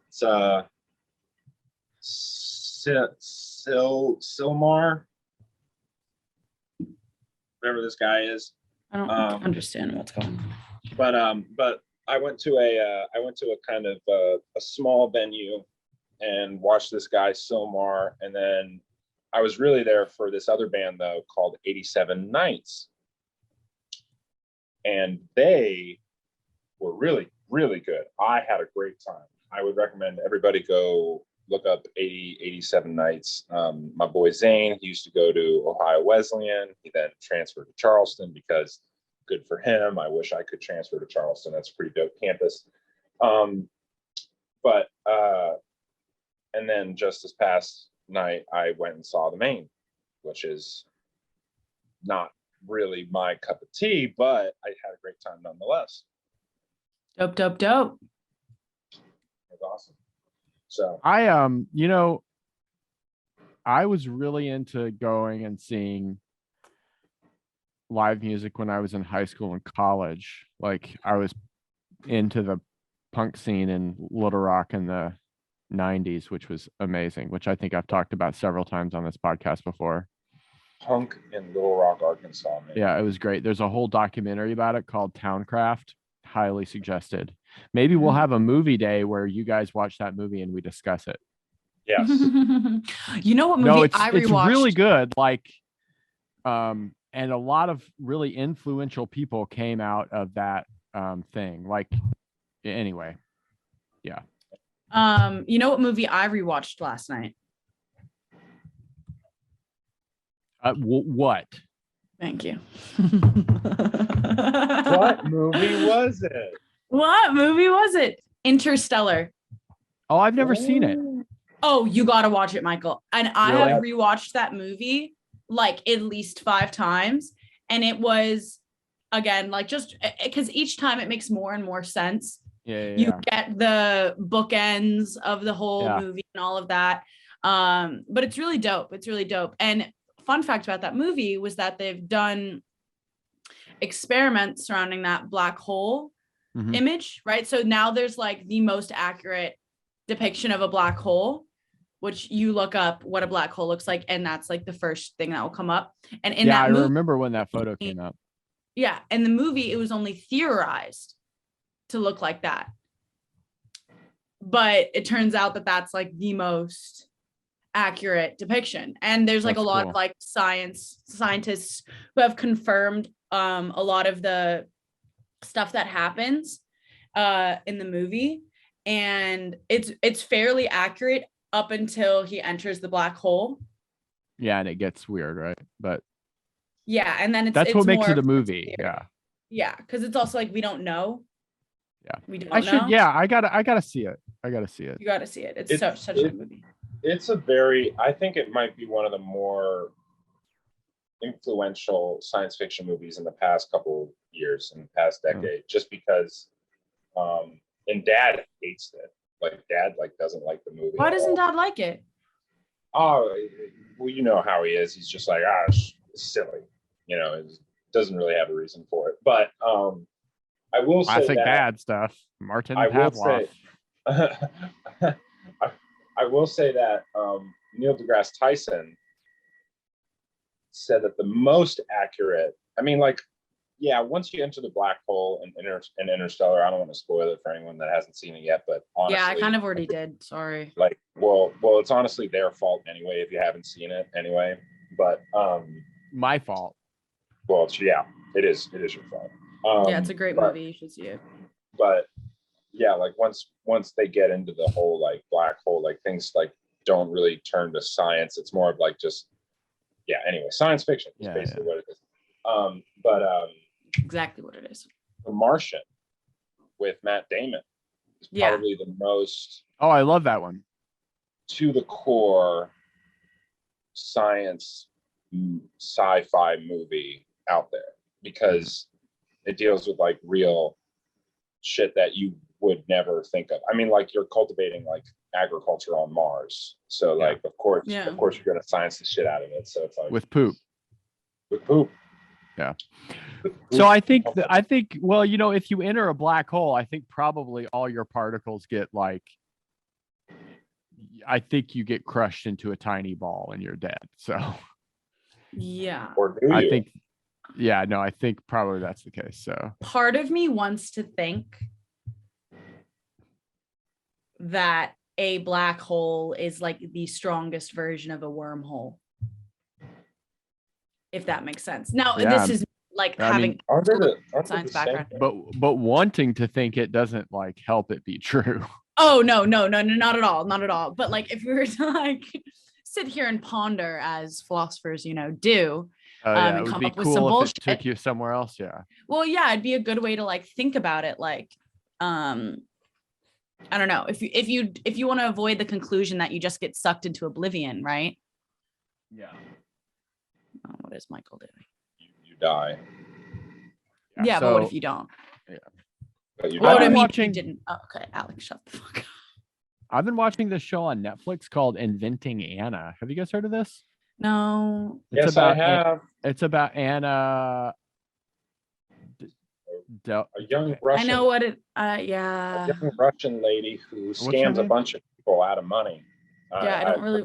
It's Silmar, whatever this guy is. I don't understand what's going on. But I went to a kind of a small venue and watched this guy Silmar, and then I was really there for this other band though called 87 Nights, and they were really, really good. I had a great time. I would recommend everybody go look up 87 Nights. My boy Zane, he used to go to Ohio Wesleyan. He then transferred to Charleston because good for him. I wish I could transfer to Charleston. That's a pretty dope campus. And then just this past night, I went and saw the Main, which is not really my cup of tea, but I had a great time nonetheless. Dope. It was awesome. So I was really into going and seeing live music when I was in high school and college. Like I was into the punk scene in Little Rock in the 90s, which was amazing, which I think I've talked about several times on this podcast before. Punk in Little Rock, Arkansas. Man. Yeah, it was great. There's a whole documentary about it called Towncraft. Highly suggested. Maybe we'll have a movie day where you guys watch that movie and we discuss it. Yes. You know what movie I rewatched? It's really good. Like, and a lot of really influential people came out of that thing. Like, anyway, yeah. You know what movie I rewatched last night? What? Thank you. What movie was it? What movie was it? Interstellar. Oh, I've never seen it. Oh, you got to watch it, Michael. And I have rewatched that movie like at least 5 times. And it was, again, like just because each time it makes more and more sense. You get the bookends of the whole movie and all of that. But it's really dope. It's really dope. And fun fact about that movie was that they've done experiments surrounding that black hole image, right? So now there's like the most accurate depiction of a black hole, which you look up what a black hole looks like, and that's like the first thing that will come up. And in that movie, I remember when that photo came up. Yeah, in the movie, it was only theorized to look like that. But it turns out that that's like the most accurate depiction. And there's like a lot of like scientists who have confirmed a lot of the stuff that happens in the movie. And it's fairly accurate up until he enters the black hole. Yeah, and it gets weird, right? But yeah, and then that's it's what makes more it a movie. Yeah, because it's also like we don't know. Yeah, we don't know. Yeah, I gotta see it. I gotta see it. You gotta see it. It's such a good movie. It's I think it might be one of the more influential science fiction movies in the past couple years, in the past decade, just because and Dad hates it. Like Dad doesn't like the movie. Why doesn't Dad like it? Oh, well, you know how he is. He's just like, it's silly. You know, it doesn't really have a reason for it. But I will say classic Dad stuff. Martin Pavloff. I will say that Neil deGrasse Tyson said that the most accurate, I mean, like, yeah, once you enter the black hole in Interstellar, I don't want to spoil it for anyone that hasn't seen it yet, but honestly, yeah, I kind of already did. Sorry. Like, well, it's honestly their fault anyway if you haven't seen it anyway. But my fault. Well, yeah, it is your fault. Yeah, it's a great movie. You should see it. But yeah, like once they get into the whole like black hole, like things like don't really turn to science. It's more of like just anyway, science fiction is basically what it is. Exactly what it is. The Martian with Matt Damon is probably the most I love that one. To the core science sci-fi movie out there, because it deals with like real shit that you would never think of. I mean, like you're cultivating like agriculture on Mars, so like of course you're gonna science the shit out of it. So it's like with poop. Yeah. So I think well, you know, if you enter a black hole, I think probably all your particles get like, I think you get crushed into a tiny ball and you're dead. So yeah, or do you? I think I think probably that's the case. So part of me wants to think that a black hole is like the strongest version of a wormhole, if that makes sense. Now this is like having science background, but wanting to think it doesn't like help it be true. Oh no, not at all. But like if we were to like sit here and ponder as philosophers, you know, do and come up with some bullshit. If it took you somewhere else. Well, yeah, it'd be a good way to like think about it. Like, I don't know, if you want to avoid the conclusion that you just get sucked into oblivion, right? Yeah. Oh, what is Michael doing? You die. Yeah, but what if you don't? Yeah. But you What die. I mean, you didn't. Oh, okay, Alex, shut the fuck up. I've been watching this show on Netflix called Inventing Anna. Have you guys heard of this? No. I have. It's about Anna. A young Russian. I know what it. A young Russian lady who scams a bunch of people out of money. I don't really.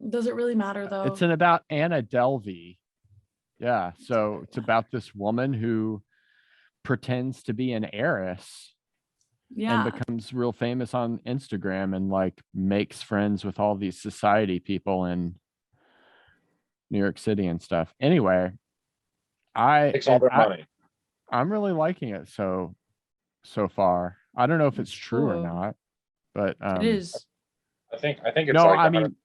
Does it really matter though? It's about Anna Delvey. Yeah, so it's about this woman who pretends to be an heiress. Yeah. And becomes real famous on Instagram and like makes friends with all these society people in New York City and stuff. Anyway, takes all their money. I'm really liking it so far. I don't know if it's true or not, but it is. I think it's no. like I mean,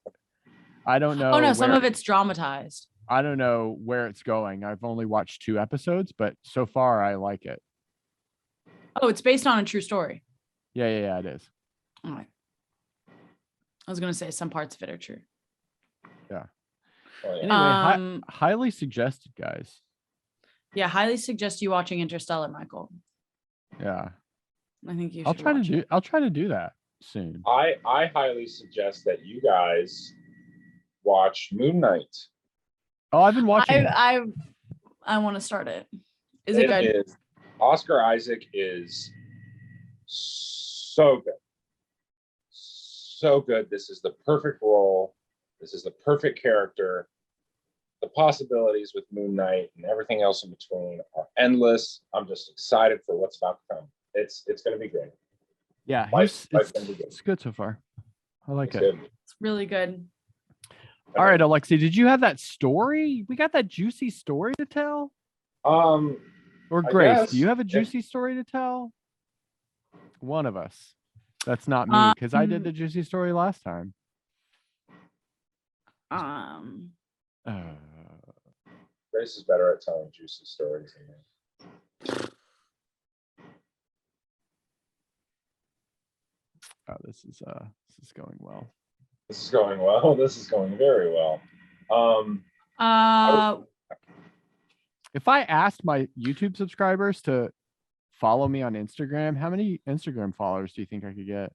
I don't know. Oh no, some of it's dramatized. I don't know where it's going. I've only watched 2 episodes, but so far I like it. Oh, it's based on a true story. Yeah, it is. All right. I was gonna say some parts of it are true. Yeah. Oh, yeah. Anyway, highly suggested, guys. Yeah, highly suggest you watching Interstellar, Michael. Yeah. I think you I'll should try to watch do. it. I'll try to do that soon. I highly suggest that you guys watch Moon Knight. Oh, I've been watching. I want to start it. Is it good? Is Oscar Isaac is so good. So good. This is the perfect role. This is the perfect character. The possibilities with Moon Knight and everything else in between are endless. I'm just excited for what's about to come. It's going to be great. Yeah, Life's gonna be good. it's good so far. I like It's it. good. It's really good. All right, Alexi, did you have that story? We got that juicy story to tell? Or Or Grace, do you have a juicy story to tell? One of us. That's not me, because I did the juicy story last time. Grace is better at telling juicy stories than me. Oh, this is going well. This is going well. This is going very well. If I asked my YouTube subscribers to follow me on Instagram, how many Instagram followers do you think I could get?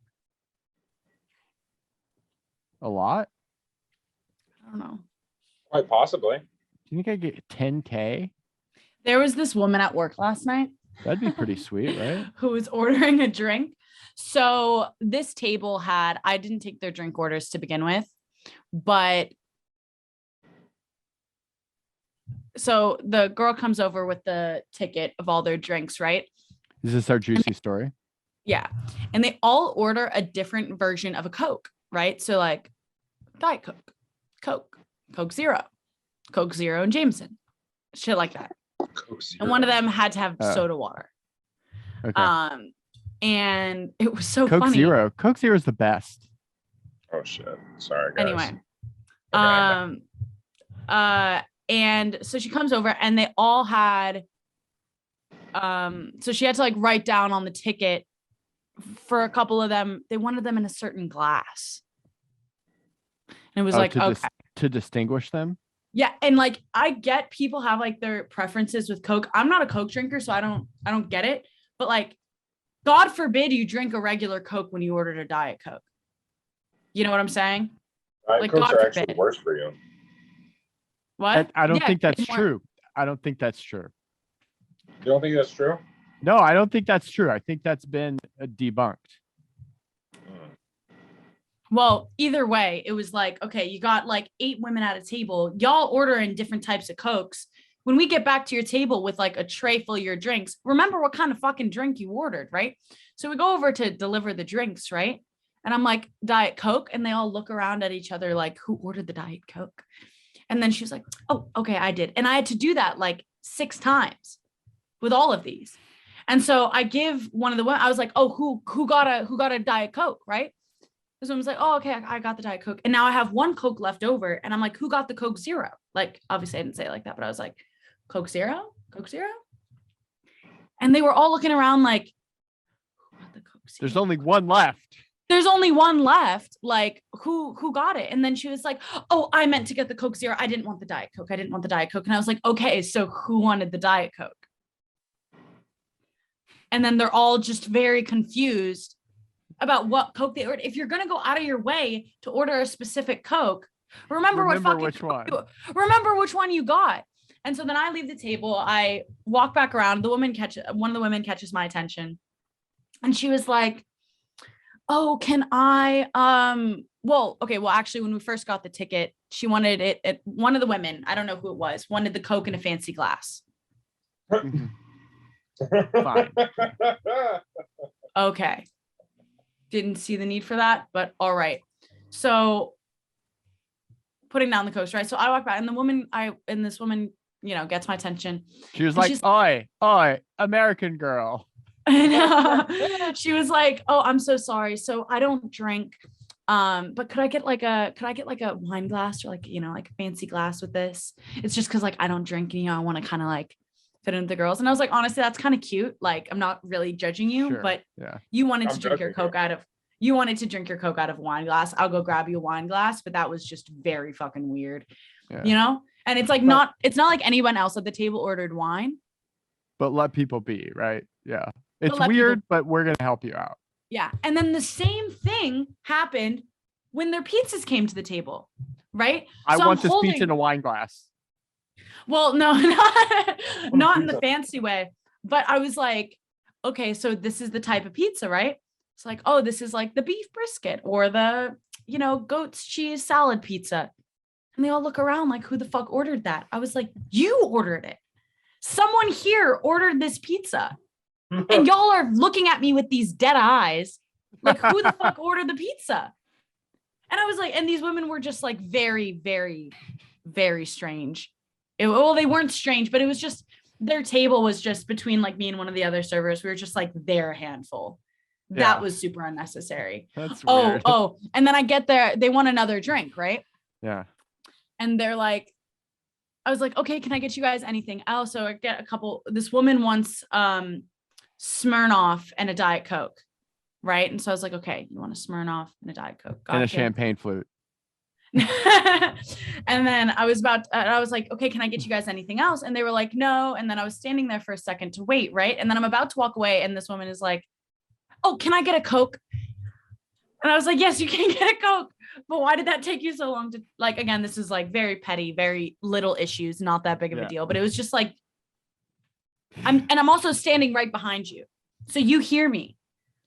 A lot? I don't know. Quite possibly. Do you think I get 10K? There was this woman at work last night. That'd be pretty sweet, right? Who was ordering a drink. So this table had, I didn't take their drink orders to begin with, but so the girl comes over with the ticket of all their drinks, right? Is this our juicy story? Yeah. And they all order a different version of a Coke, right? So like Diet Coke, Coke Zero and Jameson, shit like that. Coke Zero. And one of them had to have soda water. Okay. And it was so Coke funny. Zero. Coke Zero is the best. Oh shit. Sorry, guys. Anyway. Okay. And so she comes over and they all had so she had to like write down on the ticket for a couple of them. They wanted them in a certain glass. And it was like, okay. To distinguish them? Yeah. And like I get people have like their preferences with Coke. I'm not a Coke drinker, so I don't get it. But like, God forbid you drink a regular Coke when you ordered a Diet Coke. You know what I'm saying? Diet Cokes are actually worse for you. What? I don't think that's true. I don't think that's true. You don't think that's true? No, I don't think that's true. I think that's been debunked. Well, either way, it was like, okay, you got like 8 women at a table. Y'all ordering different types of Cokes. When we get back to your table with like a tray full of your drinks, remember what kind of fucking drink you ordered, right? So we go over to deliver the drinks, right? And I'm like, Diet Coke. And they all look around at each other like, who ordered the Diet Coke? And then she was like, oh, okay, I did. And I had to do that like 6 times with all of these. And so I give one of the women, I was like, oh, who got a Diet Coke, right? This woman was like, oh, okay, I got the Diet Coke. And now I have 1 Coke left over. And I'm like, who got the Coke Zero? Like, obviously I didn't say it like that, but I was like, Coke Zero? Coke Zero? And they were all looking around like, who got the Coke Zero? There's only one left. There's only one left. Like, who got it? And then she was like, oh, I meant to get the Coke Zero. I didn't want the Diet Coke. And I was like, okay, so who wanted the Diet Coke? And then they're all just very confused about what Coke they ordered. If you're going to go out of your way to order a specific Coke, remember which one you got. And so then I leave the table. I walk back around. One of the women catches my attention. And she was like, oh, can I, actually, when we first got the ticket, she wanted it, one of the women, I don't know who it was, wanted the Coke in a fancy glass. Fine. Okay. Didn't see the need for that, but all right. So putting down the Coke, right? So I walk back and this woman, gets my attention. She was like, oi, American girl. And she was like, oh, I'm so sorry. So I don't drink. But could I get like a wine glass or like a fancy glass with this? It's just because like I don't drink and I want to kind of like fit into the girls. And I was like, honestly, that's kind of cute. Like I'm not really judging you, sure. but yeah, you wanted to drink your Coke out of a wine glass. I'll go grab you a wine glass, but that was just very fucking weird. Yeah. And it's like it's not like anyone else at the table ordered wine. But let people be, right? Yeah. It's let weird, people- but we're gonna help you out. Yeah. And then the same thing happened when their pizzas came to the table, right? I So want I'm this holding- pizza in a wine glass. Well, no, not in the fancy way. But I was like, okay, so this is the type of pizza, right? It's like, oh, this is like the beef brisket or the, goat's cheese salad pizza. And they all look around like, who the fuck ordered that? I was like, you ordered it. Someone here ordered this pizza. And y'all are looking at me with these dead eyes. Like, who the fuck ordered the pizza? And I was like, and these women were just like very, very, very strange. Well, they weren't strange, but it was just, their table was just between like me and one of the other servers. We were just like their handful. That was super unnecessary. That's weird. Oh, and then I get there, they want another drink, right? Yeah. And they're like, I was like, okay, can I get you guys anything else? So I get a couple, this woman wants Smirnoff and a Diet Coke, right? And so I was like, okay, you want a Smirnoff and a Diet Coke? And a Gotcha. champagne flute. And then I was like, okay, can I get you guys anything else? And they were like, no. And then I was standing there for a second to wait, right? And then I'm about to walk away, and this woman is like, oh, can I get a Coke? And I was like, yes, you can get a Coke. But why did that take you so long to, like, again, this is like very petty, very little issues, not that big of a deal. But it was just like, I'm also standing right behind you. So you hear me.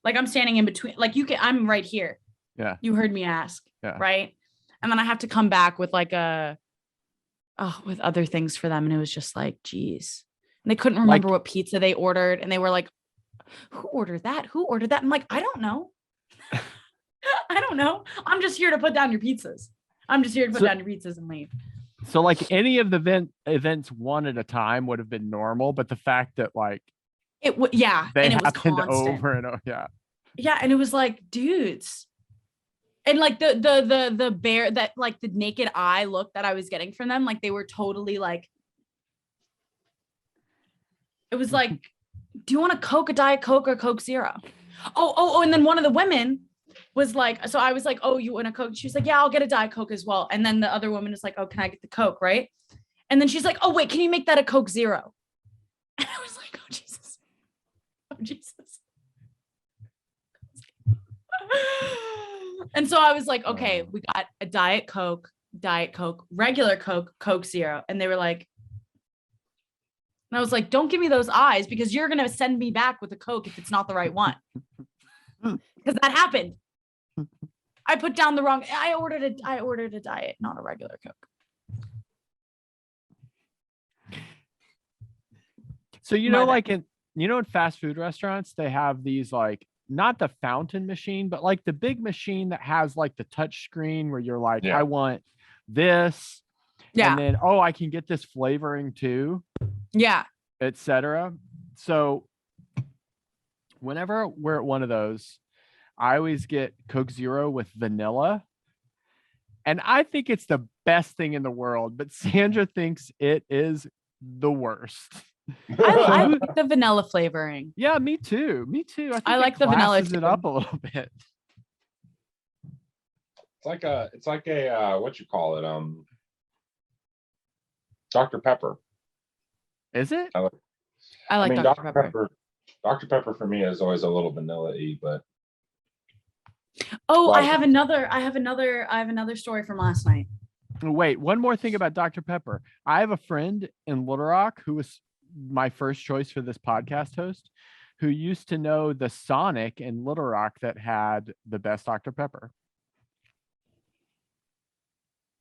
Like, I'm standing in between, like I'm right here. Yeah. You heard me ask. Yeah. Right. And then I have to come back with like with other things for them. And it was just like, geez. And they couldn't remember what pizza they ordered. And they were like, who ordered that? Who ordered that? I'm like, I don't know. I don't know. I'm just here to put down your pizzas. I'm just here to put down your pizzas and leave. So like any of the events one at a time would have been normal, but the fact that like they and it was happened constant. over and over. Yeah. Yeah. And it was like, dudes. And like the bear that like the naked eye look that I was getting from them, like they were totally like, it was like, do you want a Coke, a Diet Coke, or Coke Zero? Oh, and then one of the women was like, so I was like, oh, you want a Coke? She was like, yeah, I'll get a Diet Coke as well. And then the other woman is like, oh, can I get the Coke, right? And then she's like, oh, wait, can you make that a Coke Zero? And I was like, oh, Jesus. Oh, Jesus. And so I was like, okay, we got a Diet Coke, regular Coke, Coke Zero. And they were like, and I was like, don't give me those eyes, because you're going to send me back with a Coke if it's not the right one. Because that happened. I put down the wrong, I ordered a diet, not a regular Coke. So, like in fast food restaurants, they have these like, not the fountain machine, but like the big machine that has like the touch screen where you're like, I want this. Yeah. And then, I can get this flavoring too. Yeah. Etc. So whenever we're at one of those, I always get Coke Zero with vanilla. And I think it's the best thing in the world, but Sandra thinks it is the worst. I like the vanilla flavoring. Yeah, me too. I like the vanilla. It up a little bit. It's like a what you call it? Dr. Pepper. Is it? I like Dr. Pepper. Dr. Pepper for me is always a little vanilla-y, but I have another story from last night. Wait, one more thing about Dr. Pepper. I have a friend in Little Rock who was my first choice for this podcast host, who used to know the Sonic in Little Rock that had the best Dr. Pepper.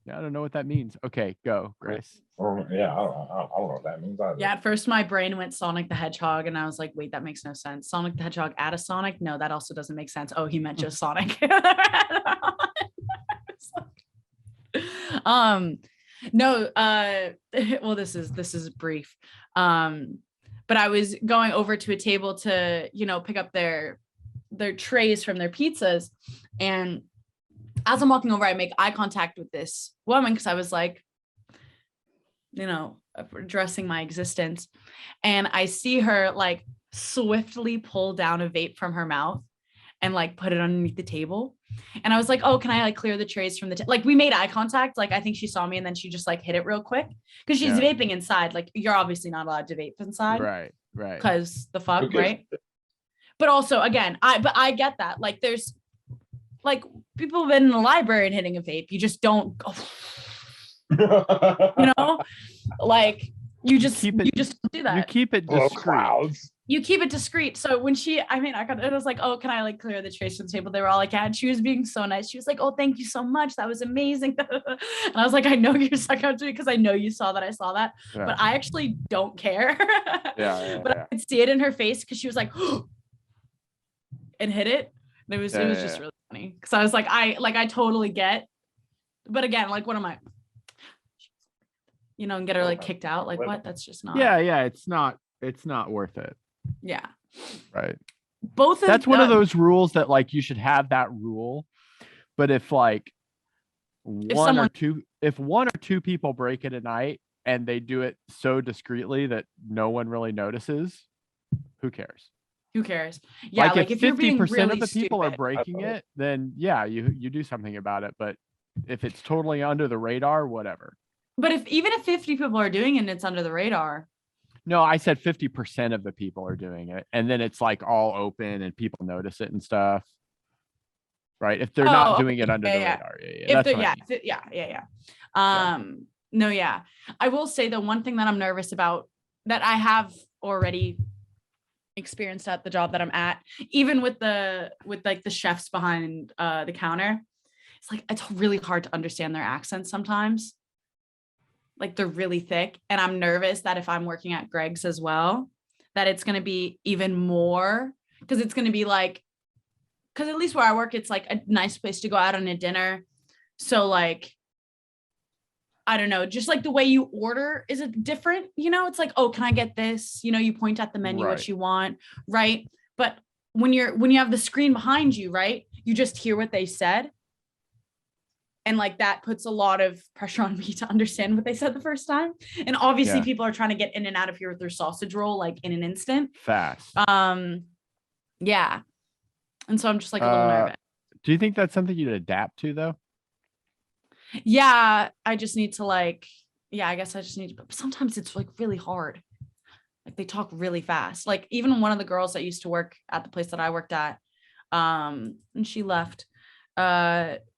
Yeah, I don't know what that means. Okay, go, Grace. I don't know what that means either. Yeah, at first my brain went Sonic the Hedgehog, and I was like, wait, that makes no sense. Sonic the Hedgehog at a Sonic? No, that also doesn't make sense. Oh, he meant just Sonic. Well, this is brief. But I was going over to a table to, pick up their trays from their pizzas, and as I'm walking over, I make eye contact with this woman because I was like, addressing my existence. And I see her like swiftly pull down a vape from her mouth and like put it underneath the table. And I was like, oh, can I like clear the trays from the like we made eye contact. Like I think she saw me and then she just like hit it real quick because she's vaping inside. Like you're obviously not allowed to vape inside. Right. Because the fuck, right? But also, again, I get that. Like, there's like people have been in the library and hitting a vape. You just don't go, you know, like you just don't do that. You keep it Blow discreet. clouds. You keep it discreet. So when it was like, oh, can I like clear the trays from the table? They were all like, yeah. And she was being so nice. She was like, oh, thank you so much. That was amazing. And I was like, I know you're stuck up to me because I know you saw that I saw that, Yeah. but I actually don't care. But Yeah. I could see it in her face because she was like, and hit it. And it was just really funny because I was like, I totally get. But again, like, what am I? You know, and get her like kicked out. Like, what? That's just not. Yeah. It's not worth it. Yeah. Right. Both of That's one of those rules that like you should have that rule. But if like one or two people break it at night and they do it so discreetly that no one really notices, who cares? Who cares? Yeah, like if you're being 50% really of the people stupid, are breaking it, then yeah, you do something about it. But if it's totally under the radar, whatever. But even if 50 people are doing it and it's under the radar. No, I said 50% of the people are doing it. And then it's like all open and people notice it and stuff. Right. If they're not doing it under the radar. No, yeah. I will say the one thing that I'm nervous about that I have already experienced at the job that I'm at, even with like the chefs behind the counter, it's like, it's really hard to understand their accents sometimes. Like they're really thick. And I'm nervous that if I'm working at Greg's as well, that it's going to be even more, because it's going to be like, because at least where I work, it's like a nice place to go out on a dinner. So like, I don't know, just like the way you order is it different, you know, it's like, oh, can I get this? You know, you point at the menu, what you want. Right. But when you have the screen behind you, right, you just hear what they said. And like that puts a lot of pressure on me to understand what they said the first time. And obviously people are trying to get in and out of here with their sausage roll, like in an instant. Fast. Yeah. And so I'm just like a little nervous. Do you think that's something you'd adapt to though? Yeah. I just need to like, I guess I just need to, but sometimes it's like really hard. Like they talk really fast. Like even one of the girls that used to work at the place that I worked at, and she left,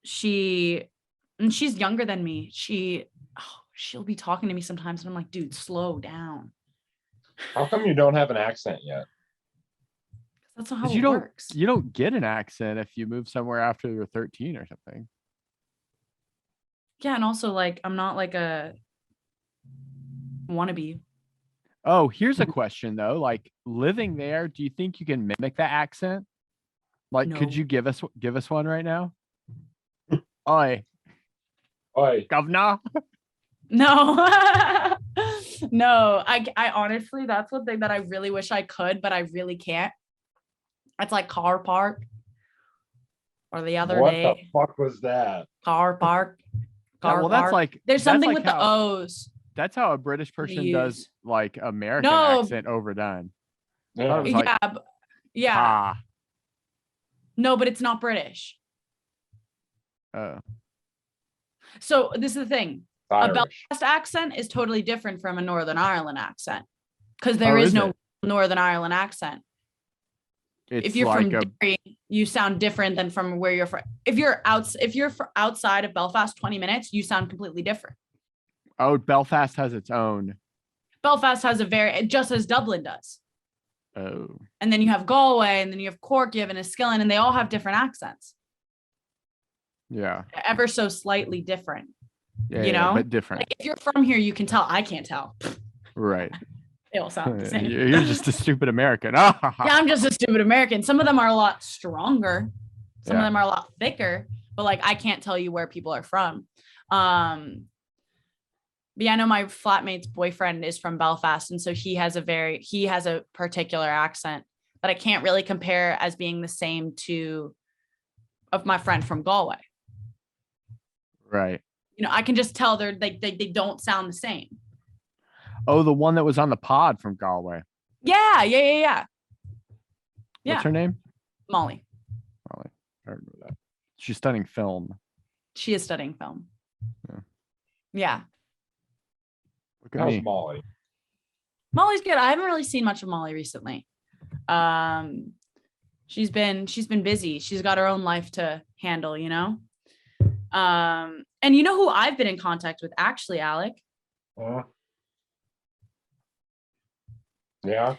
she's younger than me. She'll be talking to me sometimes and I'm like, dude, slow down. How come you don't have an accent yet? That's not how it works. You don't get an accent if you move somewhere after you're 13 or something. Yeah, and also like I'm not like a wannabe. Oh, here's a question though. Like living there, do you think you can mimic the accent? Like, No. could you give us one right now? Oi, governor. No. No, I honestly, that's one thing that I really wish I could, but I really can't. It's like car park. Or the other day. What the fuck was that? Car park. Yeah, well, that's like there's something like with the O's. That's how a British person does like American accent overdone. Yeah. Yeah. No, but it's not British. Oh. So this is the thing. Irish. A Belfast accent is totally different from a Northern Ireland accent. Because there is no Northern Ireland accent. If you're like from Derry, you sound different than from where you're from. If you're outside of Belfast 20 minutes, you sound completely different. Oh, Belfast has its own. Belfast has just as Dublin does. Oh. And then you have Galway, and then you have Cork, you have Enniskillen, and they all have different accents. Yeah. Ever so slightly different. Yeah, you know, but different. Like if you're from here, you can tell. I can't tell. Right. They all sound the same. You're just a stupid American. Yeah, I'm just a stupid American. Some of them are a lot stronger. Some of them are a lot thicker. But like, I can't tell you where people are from. But yeah, I know my flatmate's boyfriend is from Belfast, and so he has a particular accent that I can't really compare as being the same of my friend from Galway. Right. You know, I can just tell they don't sound the same. Oh, the one that was on the pod from Galway. Yeah. What's her name? Molly. I remember that. She's studying film. She is studying film. Yeah. How's Molly? Molly's good. I haven't really seen much of Molly recently. She's been busy. She's got her own life to handle, you know? And you know who I've been in contact with actually, Alec? Yeah.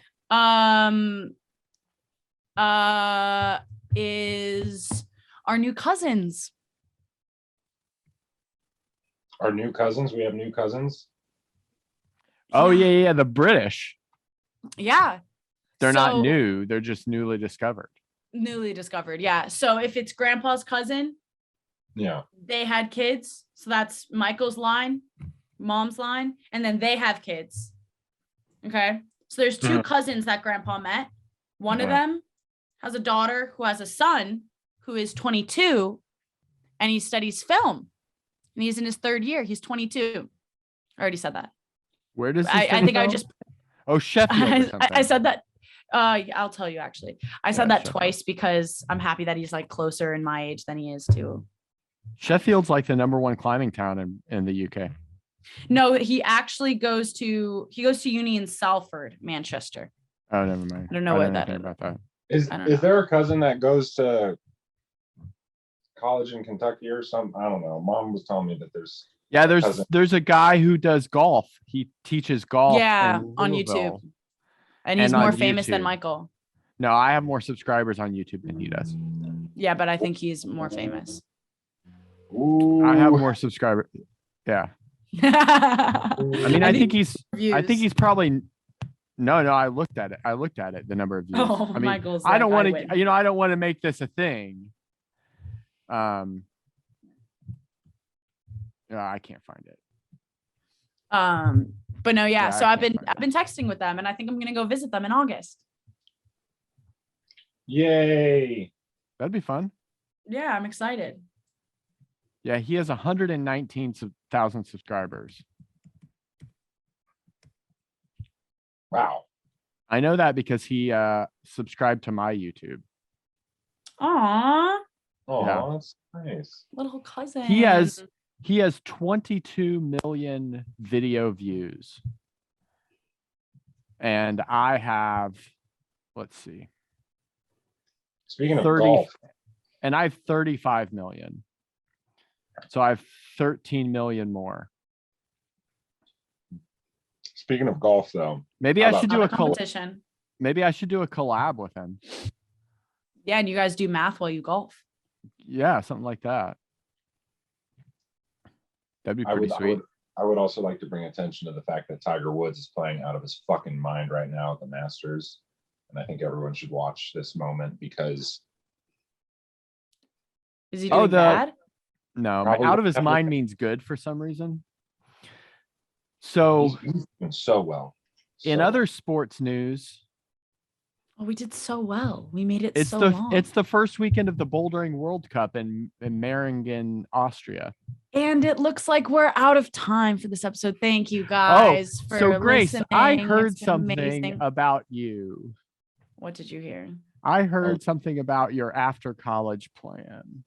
Is our new cousins. Our new cousins. We have new cousins. Oh yeah, the British. Yeah. They're not new. They're just newly discovered. Yeah. So if it's grandpa's cousin, yeah, they had kids. So that's Michael's line, mom's line, and then they have kids. Okay. So there's two cousins that grandpa met. One of them has a daughter who has a son who is 22 and he studies film. And he's in his 3rd year. He's 22. I already said that. Where does I think film? I just Sheffield. I said that. I'll tell you actually. I said that Sheffield. Twice because I'm happy that he's like closer in my age than he is to. Sheffield's like the #1 climbing town in the UK. No, he actually goes to uni in Salford, Manchester. Oh, never mind. I don't know where that is. About that. Is there a cousin that goes to college in Kentucky or something? I don't know. Mom was telling me that there's there's a guy who does golf. He teaches golf. Yeah, on YouTube. And he's more famous than Michael. No, I have more subscribers on YouTube than he does. Yeah, but I think he's more famous. Ooh. I have more subscribers. Yeah. I mean, I think he's probably no. I looked at it. The number of views. Oh, I mean, Michael's I don't want to. I don't want to make this a thing. I can't find it. But no, yeah. So I've been texting with them, and I think I'm gonna go visit them in August. Yay! That'd be fun. Yeah, I'm excited. Yeah, he has 119,000 subscribers. Wow. I know that because he subscribed to my YouTube. Aww. Oh, yeah. That's nice. Little cousin. He has 22 million video views. And I have, let's see. Speaking of golf. And I have 35 million. So I have 13 million more. Speaking of golf, though, maybe I should do a competition. Maybe I should do a collab with him. Yeah, and you guys do math while you golf. Yeah, something like that. That'd be pretty sweet. I would also like to bring attention to the fact that Tiger Woods is playing out of his fucking mind right now at the Masters, and I think everyone should watch this moment because. Is he doing bad? No, out of his mind means good for some reason. So he's doing so well. In other sports news. Oh, we did so well. We made it it's long. It's the first weekend of the Bouldering World Cup in Meiringen, Austria. And it looks like we're out of time for this episode. Thank you guys for so Grace, listening. I heard something amazing. About you. What did you hear? I heard something about your after college plan.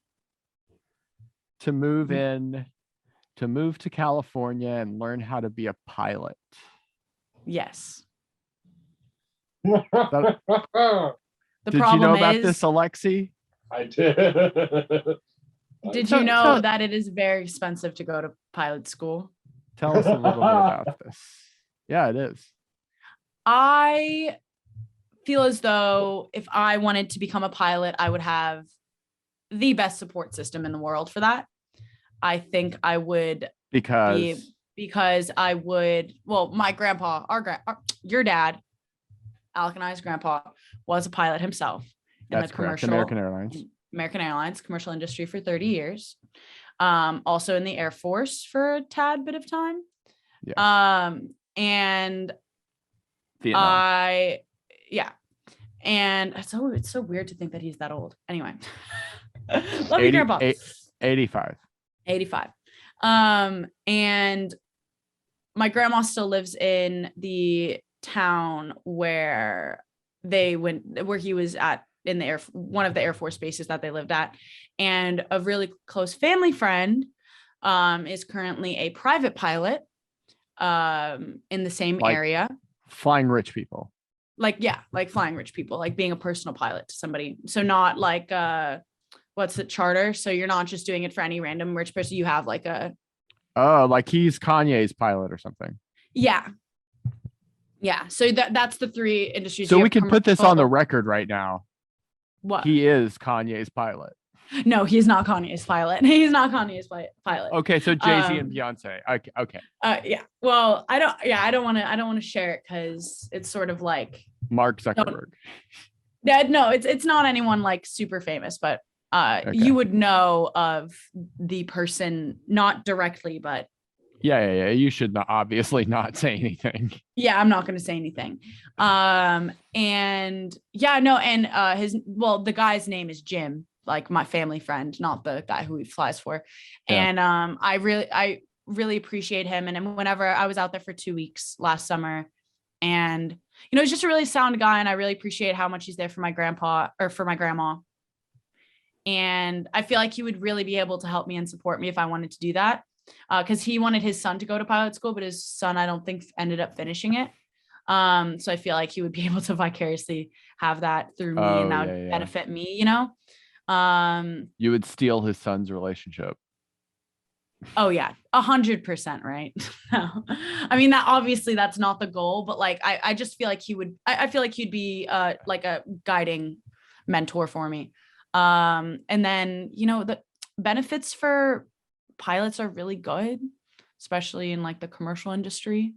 To move to California and learn how to be a pilot. Yes. Did you know about this, Alexi? I did. Did you know that it is very expensive to go to pilot school? Tell us a little bit about this. Yeah, it is. I feel as though if I wanted to become a pilot, I would have the best support system in the world for that. I think I would because I would. Well, my grandpa, your dad, Alec and I's grandpa, was a pilot himself in the commercial American Airlines commercial industry for 30 years. Also in the Air Force for a tad bit of time. Yeah. And Vietnam. And it's so weird to think that he's that old. Anyway, love you, grandpa. 85. And my grandma still lives in the town where he was at in the one of the Air Force bases that they lived at. And a really close family friend is currently a private pilot in the same area. Flying rich people. like flying rich people, like being a personal pilot to somebody. So not like what's it, charter? So you're not just doing it for any random rich person. You have like a like he's Kanye's pilot or something. yeah. So that's the three industries. So You we have can put this on the commercial- record right now. What? He is Kanye's pilot. No, he's not Kanye's pilot. He's not Kanye's pilot. Okay, so Jay-Z and Beyonce. Okay. Yeah. Well, I don't want to share it because it's sort of like Mark Zuckerberg. no, it's not anyone like super famous, but Okay. you would know of the person, not directly, but Yeah. You should not obviously not say anything. yeah, I'm not going to say anything. And yeah, no, and the guy's name is Jim, like my family friend, not the guy who he flies for. Yeah. And I really appreciate him. And whenever I was out there for 2 weeks last summer, and he's just a really sound guy, and I really appreciate how much he's there for my grandpa or for my grandma. And I feel like he would really be able to help me and support me if I wanted to do that. Because he wanted his son to go to pilot school, but his son, I don't think, ended up finishing it. So I feel like he would be able to vicariously have that through me, and that would benefit me, You would steal his son's relationship. Oh yeah, 100%, right? No. I mean, that's not the goal, but like I just feel like he would. I feel like he'd be like a guiding mentor for me. And then the benefits for pilots are really good, especially in like the commercial industry.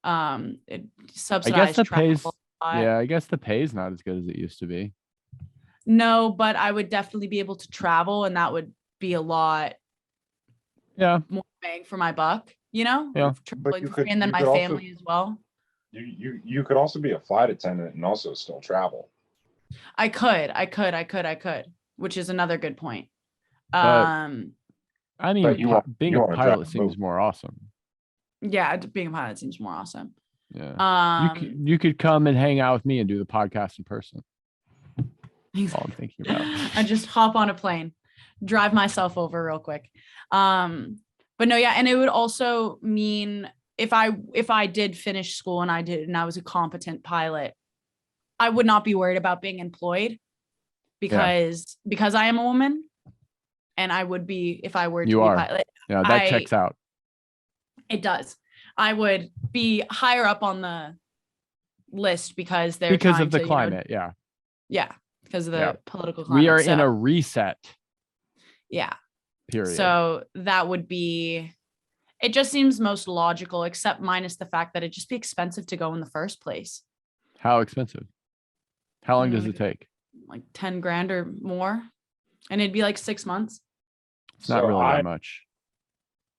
It subsidized travel. I guess the pay is not as good as it used to be. No, but I would definitely be able to travel, and that would be a lot more bang for my buck, traveling for free, and then my family as well. You could also be a flight attendant and also still travel. I could, which is another good point. I mean, being a pilot seems more awesome. Yeah, being a pilot seems more awesome. Yeah. You could come and hang out with me and do the podcast in person. That's all I'm thinking about. I just hop on a plane, drive myself over real quick. But no, yeah, and it would also mean if I did finish school and I was a competent pilot, I would not be worried about being employed because I am a woman, and I would be if I were to be a pilot. Yeah, that checks out. It does. I would be higher up on the list because of the climate. Yeah, because of the political climate. We are in a reset. Yeah. Period. So that would be. It just seems most logical, except minus the fact that it'd just be expensive to go in the first place. How expensive? How long does it take? Like 10 grand or more. And it'd be like 6 months. It's not really that much.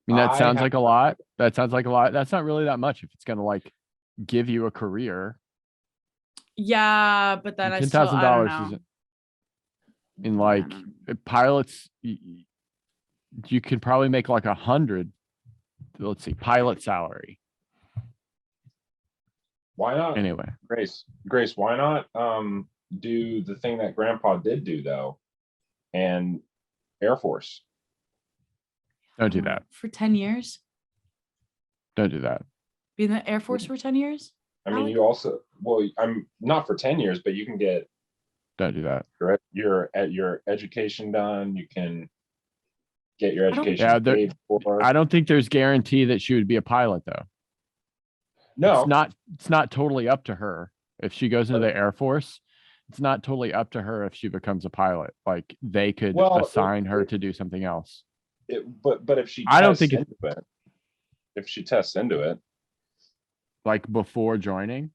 I mean, that sounds like a lot. That's not really that much if it's going to like give you a career. Yeah, but then $10,000 isn't. In like pilots, you could probably make like 100. Let's see, pilot salary. Why not? Anyway, Grace, why not do the thing that Grandpa did do though, and Air Force? Don't do that. For 10 years? Don't do that. Be in the Air Force for 10 years? I mean, you also, I'm not for 10 years, but you can get. Don't do that. Your education done. You can get your education paid for. I don't think there's guarantee that she would be a pilot though. No, it's not totally up to her. If she goes into the Air Force, it's not totally up to her if she becomes a pilot. Like they could assign her to do something else. But if she, if she tests into it, like before joining,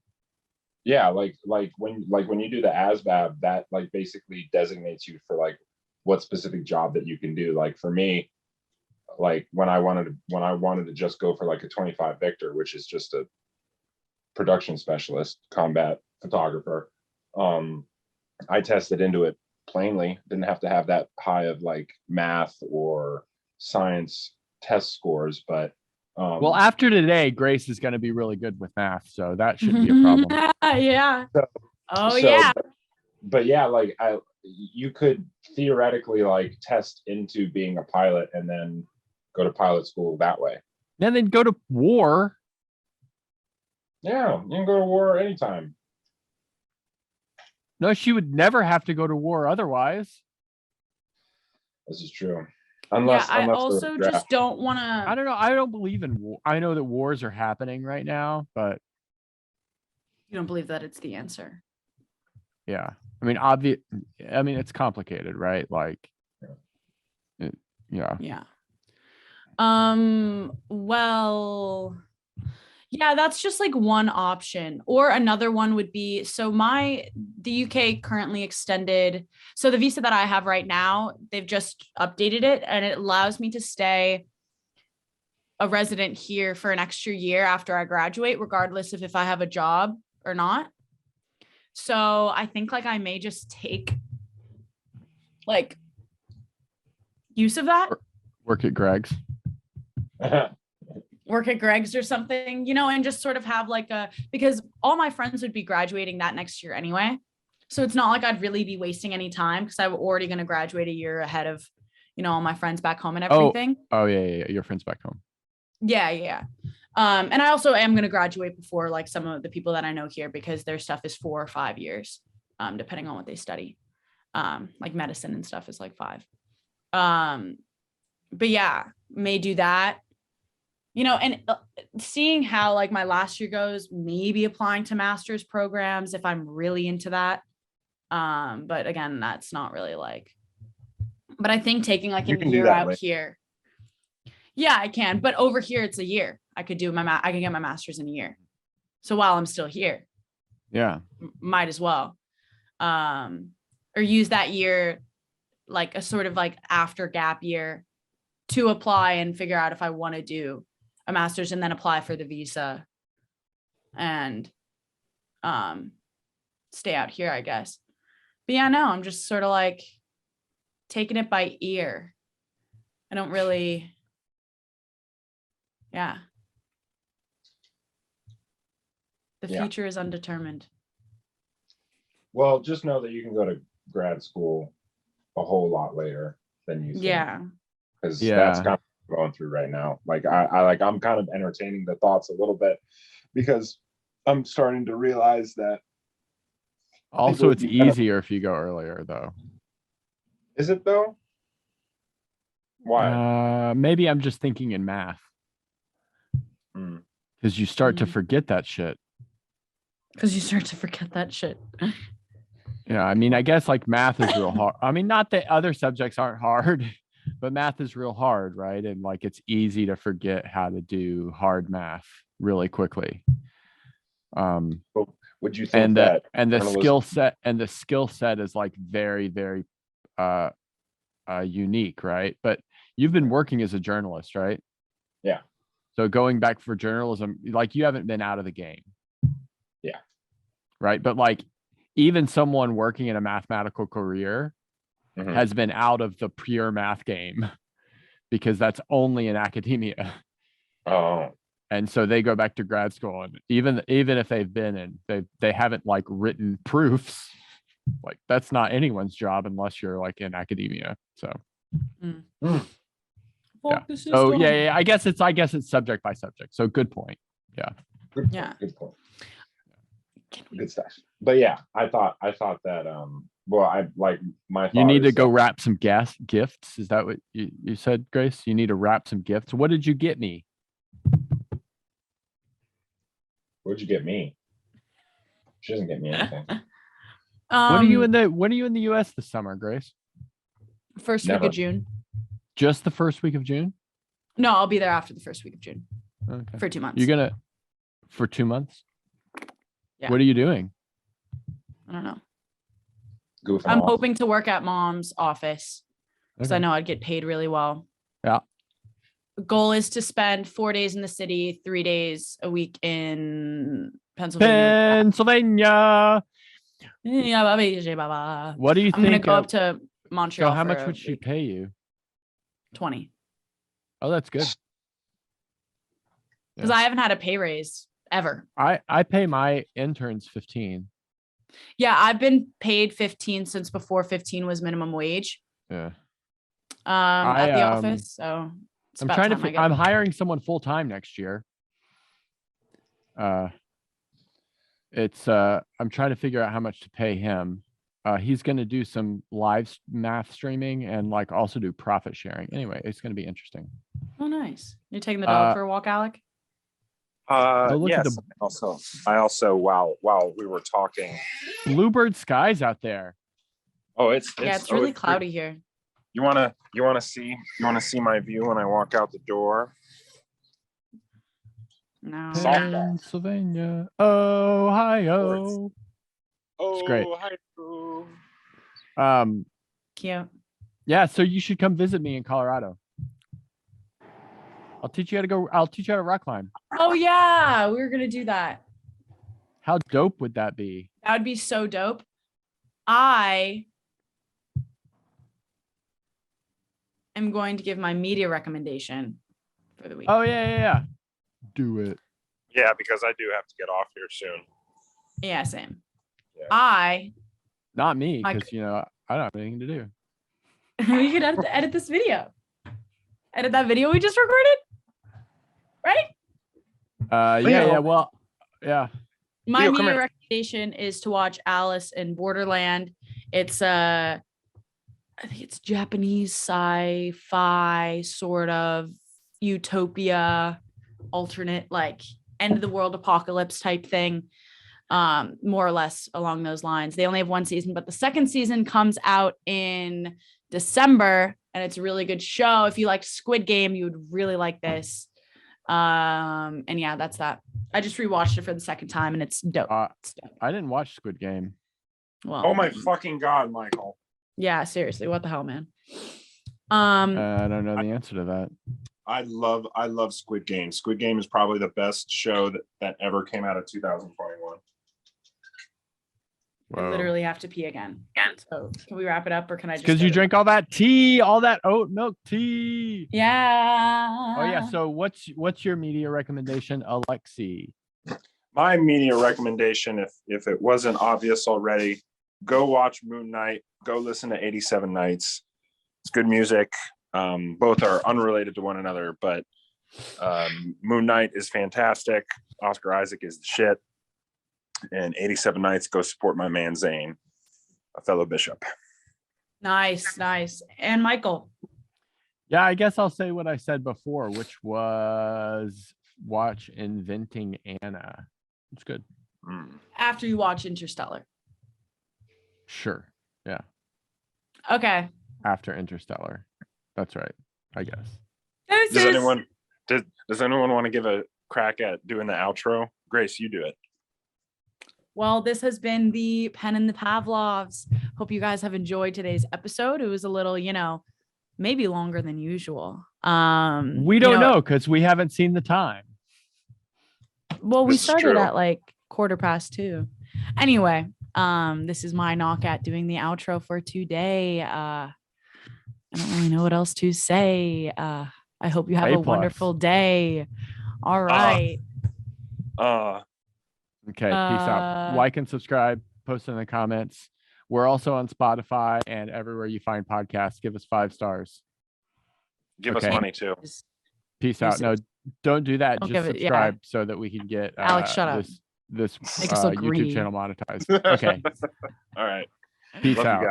like when you do the ASVAB, that like basically designates you for like what specific job that you can do. Like for me, like when I wanted to just go for like a 25 Victor, which is just a production specialist, combat photographer, I tested into it plainly. Didn't have to have that high of like math or science test scores, but well, after today, Grace is going to be really good with math, so that shouldn't be a problem. Yeah. But yeah, like you could theoretically like test into being a pilot and then go to pilot school that way. And then go to war. Yeah, you can go to war anytime. No, she would never have to go to war otherwise. This is true. Unless I there was a also draft. just don't want I to. don't know. I don't believe in war. I know that wars are happening right now, but You don't believe that it's the answer. yeah. I mean, it's complicated, right? Like, yeah. Yeah. Well, yeah, that's just like one option. Or another one would be, the UK currently extended. So the visa that I have right now, they've just updated it and it allows me to stay a resident here for an extra year after I graduate, regardless of if I have a job or not. So I think like I may just take like use of that. Work at Greg's. Work at Greg's or something, and just sort of have like because all my friends would be graduating that next year anyway. So it's not like I'd really be wasting any time because I'm already going to graduate a year ahead of, all my friends back home and everything. Oh yeah. Your friends back home. Yeah. And I also am going to graduate before like some of the people that I know here because their stuff is 4 or 5 years, depending on what they study. Like medicine and stuff is like 5. But yeah, may do that. And seeing how like my last year goes, maybe applying to master's programs if I'm really into that. But again, that's not really like, but I think taking like a year out here. Yeah, I can. But over here, it's a year. I could do I can get my master's in a year. So while I'm still here. Yeah. Might as well. Or use that year, like a sort of like after gap year to apply and figure out if I want to do a master's and then apply for the visa and stay out here, I guess. But yeah, no, I'm just sort of like taking it by ear. I don't really, yeah. The future is undetermined. Well, just know that you can go to grad school a whole lot later than you think. Yeah. Because that's kind of what I'm going through right now. Like I'm kind of entertaining the thoughts a little bit because I'm starting to realize that. Also, it's easier if you go earlier, though. Is it though? Why? Maybe I'm just thinking in math. Because you start to forget that shit. Yeah, I mean, I guess like math is real hard. I mean, not that other subjects aren't hard, but math is real hard, right? And like it's easy to forget how to do hard math really quickly. Would you think that the skill set is like very, very unique, right? But you've been working as a journalist, right? Yeah. So going back for journalism, like you haven't been out of the game. Yeah. Right. But like even someone working in a mathematical career has been out of the pure math game because that's only in academia. Oh. And so they go back to grad school, and even if they've been in, they haven't like written proofs. Like that's not anyone's job unless you're like in academia. So yeah. So yeah, I guess it's subject by subject. So good point. Yeah. Good point. Good stuff. But yeah, I thought that well, I like my thought. You need to go wrap some gifts. Is that what you said, Grace? You need to wrap some gifts. What did you get me? What'd you get me? She doesn't get me anything. When are you in the US this summer, Grace? First week of June. Just the first week of June? No, I'll be there after the first week of June. Okay. For 2 months. You're gonna for 2 months? Yeah. What are you doing? I don't know. Goofing I'm off. hoping to work at mom's office because I know I'd get paid really well. Yeah. The goal is to spend 4 days in the city, 3 days a week in Pennsylvania. Yeah, What do you think? I'm gonna go up to Montreal. So how much would she pay you? 20. Oh, that's good. Because I haven't had a pay raise ever. I pay my interns 15. Yeah, I've been paid 15 since before 15 was minimum wage. Yeah. At the office. So I'm hiring someone full time next year. I'm trying to figure out how much to pay him. He's going to do some live math streaming and like also do profit sharing. Anyway, it's going to be interesting. Oh, nice. You're taking the dog for a walk, Alec? Look at Yes. I also while we were talking, bluebird skies out there. oh, it's Really cloudy here. You wanna see my view when I walk out the door? No. Pennsylvania, Ohio. Oh, great. Hi. Cute. Yeah, so you should come visit me in Colorado. I'll teach you how to rock climb. Oh yeah, we were gonna do that. How dope would that be? That would be so dope. I am going to give my media recommendation for the week. Oh yeah. Do it. Yeah, because I do have to get off here soon. Yeah, same. Yeah. Not me, Like- because I don't have anything to do. We could edit this video. Edit that video we just recorded. Right? Yeah. Well, yeah. My Leo, come media here. recommendation is to watch Alice in Borderland. It's I think it's Japanese sci-fi sort of utopia, alternate like end of the world apocalypse type thing. More or less along those lines. They only have one season, but the second season comes out in December, and it's a really good show. If you liked Squid Game, you would really like this. And yeah, that's that. I just rewatched it for the second time, and it's dope. It's dope. I didn't watch Squid Game. Well, Oh my fucking god, Michael. yeah, seriously, what the hell, man? I don't know the answer to that. I love Squid Game. Squid Game is probably the best show that ever came out of 2021. I literally have to pee again. So can we wrap it up, or can I just? Because you drank all that tea, all that oat milk tea. Yeah. Oh yeah. So what's your media recommendation, Alexi? My media recommendation, if it wasn't obvious already, go watch Moon Knight. Go listen to 87 Nights. It's good music. Both are unrelated to one another, but Moon Knight is fantastic. Oscar Isaac is the shit. And 87 Nights, go support my man Zane, a fellow bishop. Nice. And Michael. Yeah, I guess I'll say what I said before, which was watch Inventing Anna. It's good. After you watch Interstellar. Sure. Yeah. Okay. After Interstellar. That's right. I guess. Does anyone want to give a crack at doing the outro? Grace, you do it. Well, this has been the Penn and the Pavloffs. Hope you guys have enjoyed today's episode. It was a little, maybe longer than usual. We don't know because we haven't seen the time. Well, we This is started true. at like 2:15. Anyway, this is my knockout doing the outro for today. I don't really know what else to say. I hope you have A+. a wonderful day. All right. Okay, peace out. Like and subscribe, post in the comments. We're also on Spotify and everywhere you find podcasts. Give us 5 stars. Give us Okay. money too. Peace out. No, don't do that. Don't Just give it- yeah. subscribe so that we can get Alex, shut up. this Make us look YouTube green. channel monetized. Okay, All right. peace Love you out. guys.